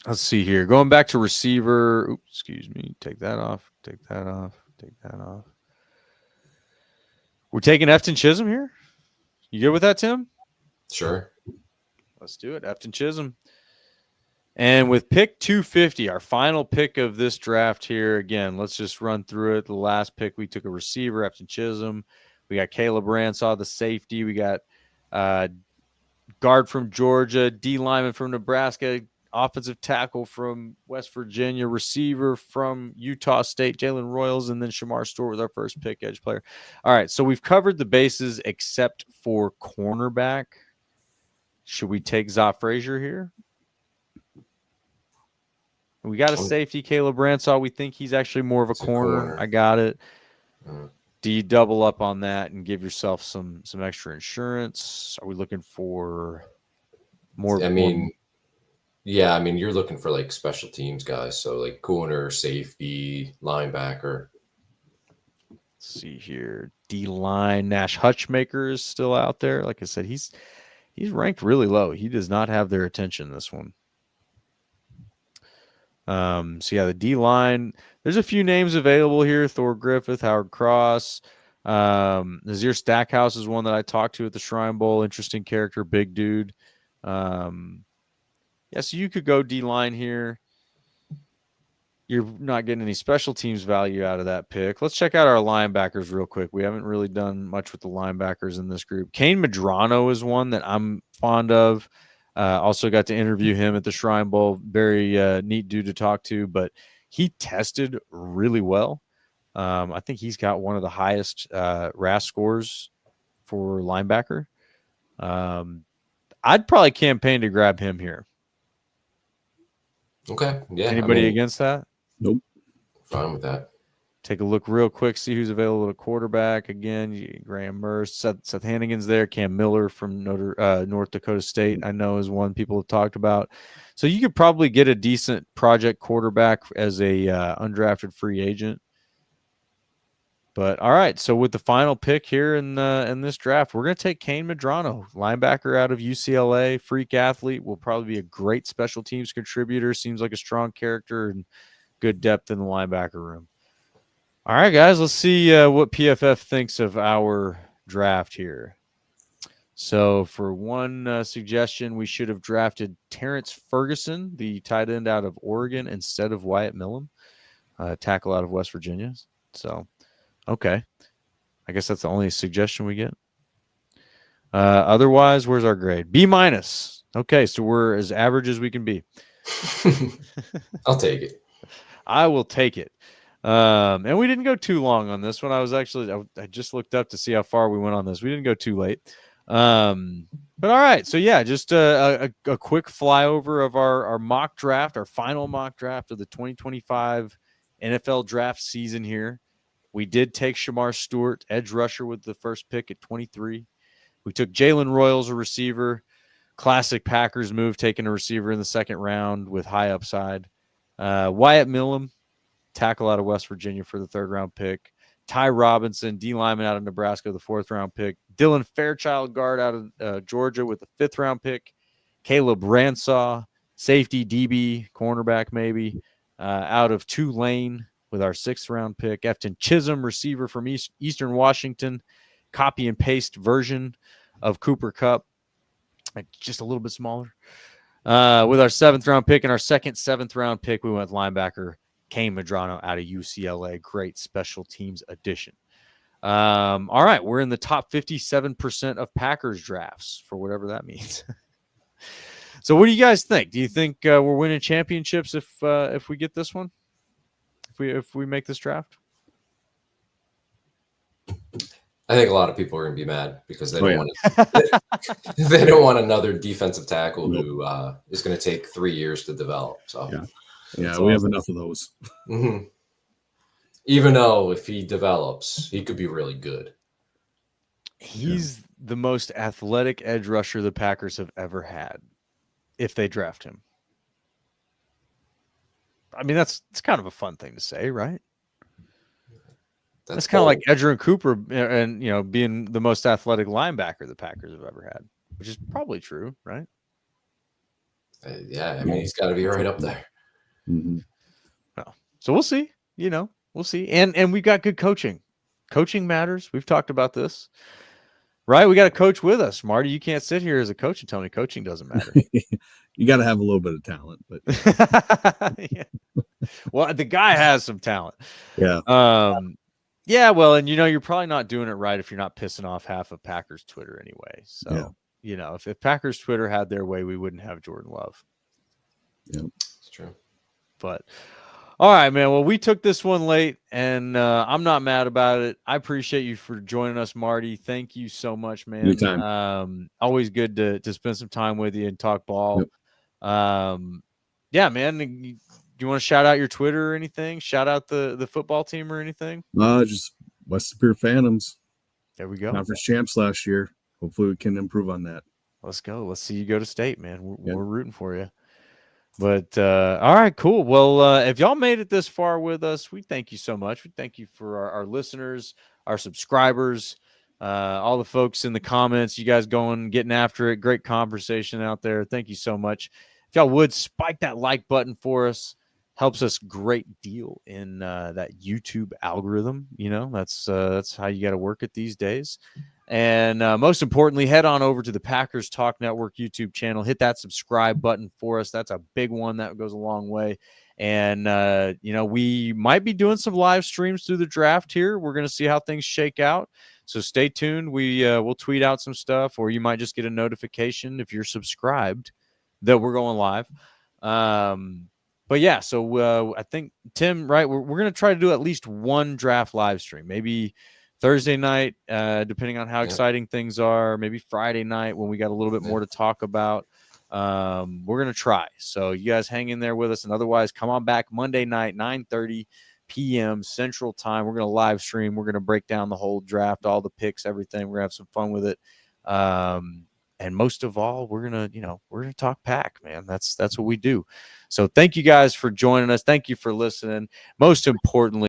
let's see here. Going back to receiver. Oops, excuse me. Take that off. Take that off. Take that off. We're taking Efton Chisholm here. You good with that, Tim? Sure. Let's do it. Efton Chisholm. And with pick 250, our final pick of this draft here, again, let's just run through it. The last pick, we took a receiver, Efton Chisholm. We got Caleb Ransaw, the safety. We got guard from Georgia, D lineman from Nebraska, offensive tackle from West Virginia, receiver from Utah State, Jalen Royals, and then Shamar Stewart with our first pick, edge player. All right, so we've covered the bases except for cornerback. Should we take Zot Frazier here? We got a safety, Caleb Ransaw. We think he's actually more of a corner. I got it. Do you double up on that and give yourself some extra insurance? Are we looking for I mean, yeah, I mean, you're looking for like special teams guys, so like corner, safety, linebacker. Let's see here. D-line, Nash Hutchmaker is still out there. Like I said, he's ranked really low. He does not have their attention, this one. So yeah, the D-line, there's a few names available here. Thor Griffith, Howard Cross. Nazir Stackhouse is one that I talked to at the Shrine Bowl. Interesting character, big dude. Yeah, so you could go D-line here. You're not getting any special teams value out of that pick. Let's check out our linebackers real quick. We haven't really done much with the linebackers in this group. Kane Medrano is one that I'm fond of. Also got to interview him at the Shrine Bowl. Very neat dude to talk to, but he tested really well. I think he's got one of the highest RAS scores for linebacker. I'd probably campaign to grab him here. Okay. Yeah. Anybody against that? Nope. Fine with that. Take a look real quick, see who's available at quarterback. Again, Graham Merce, Seth Hannigan's there. Cam Miller from North Dakota State, I know, is one people have talked about. So you could probably get a decent project quarterback as a undrafted free agent. But all right, so with the final pick here in this draft, we're going to take Kane Medrano, linebacker out of UCLA, freak athlete, will probably be a great special teams contributor. Seems like a strong character and good depth in the linebacker room. All right, guys, let's see what PFF thinks of our draft here. So for one suggestion, we should have drafted Terrence Ferguson, the tight end out of Oregon, instead of Wyatt Millam, tackle out of West Virginia. So, okay. I guess that's the only suggestion we get. Otherwise, where's our grade? B-. Okay, so we're as average as we can be. I'll take it. I will take it. And we didn't go too long on this one. I just looked up to see how far we went on this. We didn't go too late. But all right. So yeah, just a quick flyover of our mock draft, our final mock draft of the 2025 NFL draft season here. We did take Shamar Stewart, edge rusher, with the first pick at 23. We took Jalen Royals, a receiver. Classic Packers move, taking a receiver in the second round with high upside. Wyatt Millam, tackle out of West Virginia, for the third-round pick. Ty Robinson, D lineman out of Nebraska, the fourth-round pick. Dylan Fairchild, guard out of Georgia, with the fifth-round pick. Caleb Ransaw, safety, DB, cornerback maybe, out of Tulane with our sixth-round pick. Efton Chisholm, receiver from Eastern Washington, copy-and-paste version of Cooper Kupp, just a little bit smaller. With our seventh-round pick and our second seventh-round pick, we went linebacker Kane Medrano out of UCLA. Great special teams addition. All right, we're in the top 57% of Packers drafts, for whatever that means. So what do you guys think? Do you think we're winning championships if we get this one? If we make this draft? I think a lot of people are going to be mad because they don't they don't want another defensive tackle who is going to take 3 years to develop. So yeah, we have enough of those. Mm-hmm. Even though if he develops, he could be really good. He's the most athletic edge rusher the Packers have ever had if they draft him. I mean, it's kind of a fun thing to say, right? That's kind of like Edgerrin Cooper and being the most athletic linebacker the Packers have ever had, which is probably true, right? Yeah, I mean, he's got to be right up there. Mm-hmm. Well, so we'll see. We'll see. And we've got good coaching. Coaching matters. We've talked about this, right? We got a coach with us, Marty. You can't sit here as a coach and tell me coaching doesn't matter. You got to have a little bit of talent, but yeah. Well, the guy has some talent. Yeah. Yeah, well, and you're probably not doing it right if you're not pissing off half of Packers Twitter anyway. So, if Packers Twitter had their way, we wouldn't have Jordan Love. Yeah, it's true. But all right, man. Well, we took this one late, and I'm not mad about it. I appreciate you for joining us, Marty. Thank you so much, man. Anytime. Always good to spend some time with you and talk ball. Yep. Yeah, man. Do you want to shout out your Twitter or anything? Shout out the football team or anything? Just West Superior Phantoms. There we go. Conference champs last year. Hopefully we can improve on that. Let's go. Let's see you go to state, man. Yeah. We're rooting for you. But all right, cool. Well, if y'all made it this far with us, we thank you so much. We thank you for our listeners, our subscribers, all the folks in the comments. You guys getting after it. Great conversation out there. Thank you so much. If y'all would spike that like button for us, helps us great deal in that YouTube algorithm. You know, that's how you got to work it these days. And most importantly, head on over to the Packers Talk Network YouTube channel. Hit that subscribe button for us. That's a big one. That goes a long way. And, we might be doing some live streams through the draft here. We're going to see how things shake out. So stay tuned. We'll tweet out some stuff, or you might just get a notification if you're subscribed that we're going live. But yeah, so I think, Tim, right, we're going to try to do at least one draft live stream, maybe Thursday night, depending on how exciting things are, maybe Friday night when we got a little bit more to talk about. We're going to try. So you guys hang in there with us. And otherwise, come on back Monday night, 9:30 p.m. Central Time. We're going to live stream. We're going to break down the whole draft, all the picks, everything. We're going to have some fun with it. And most of all, we're going to talk Pack, man. That's what we do. So thank you guys for joining us. Thank you for listening. Most importantly,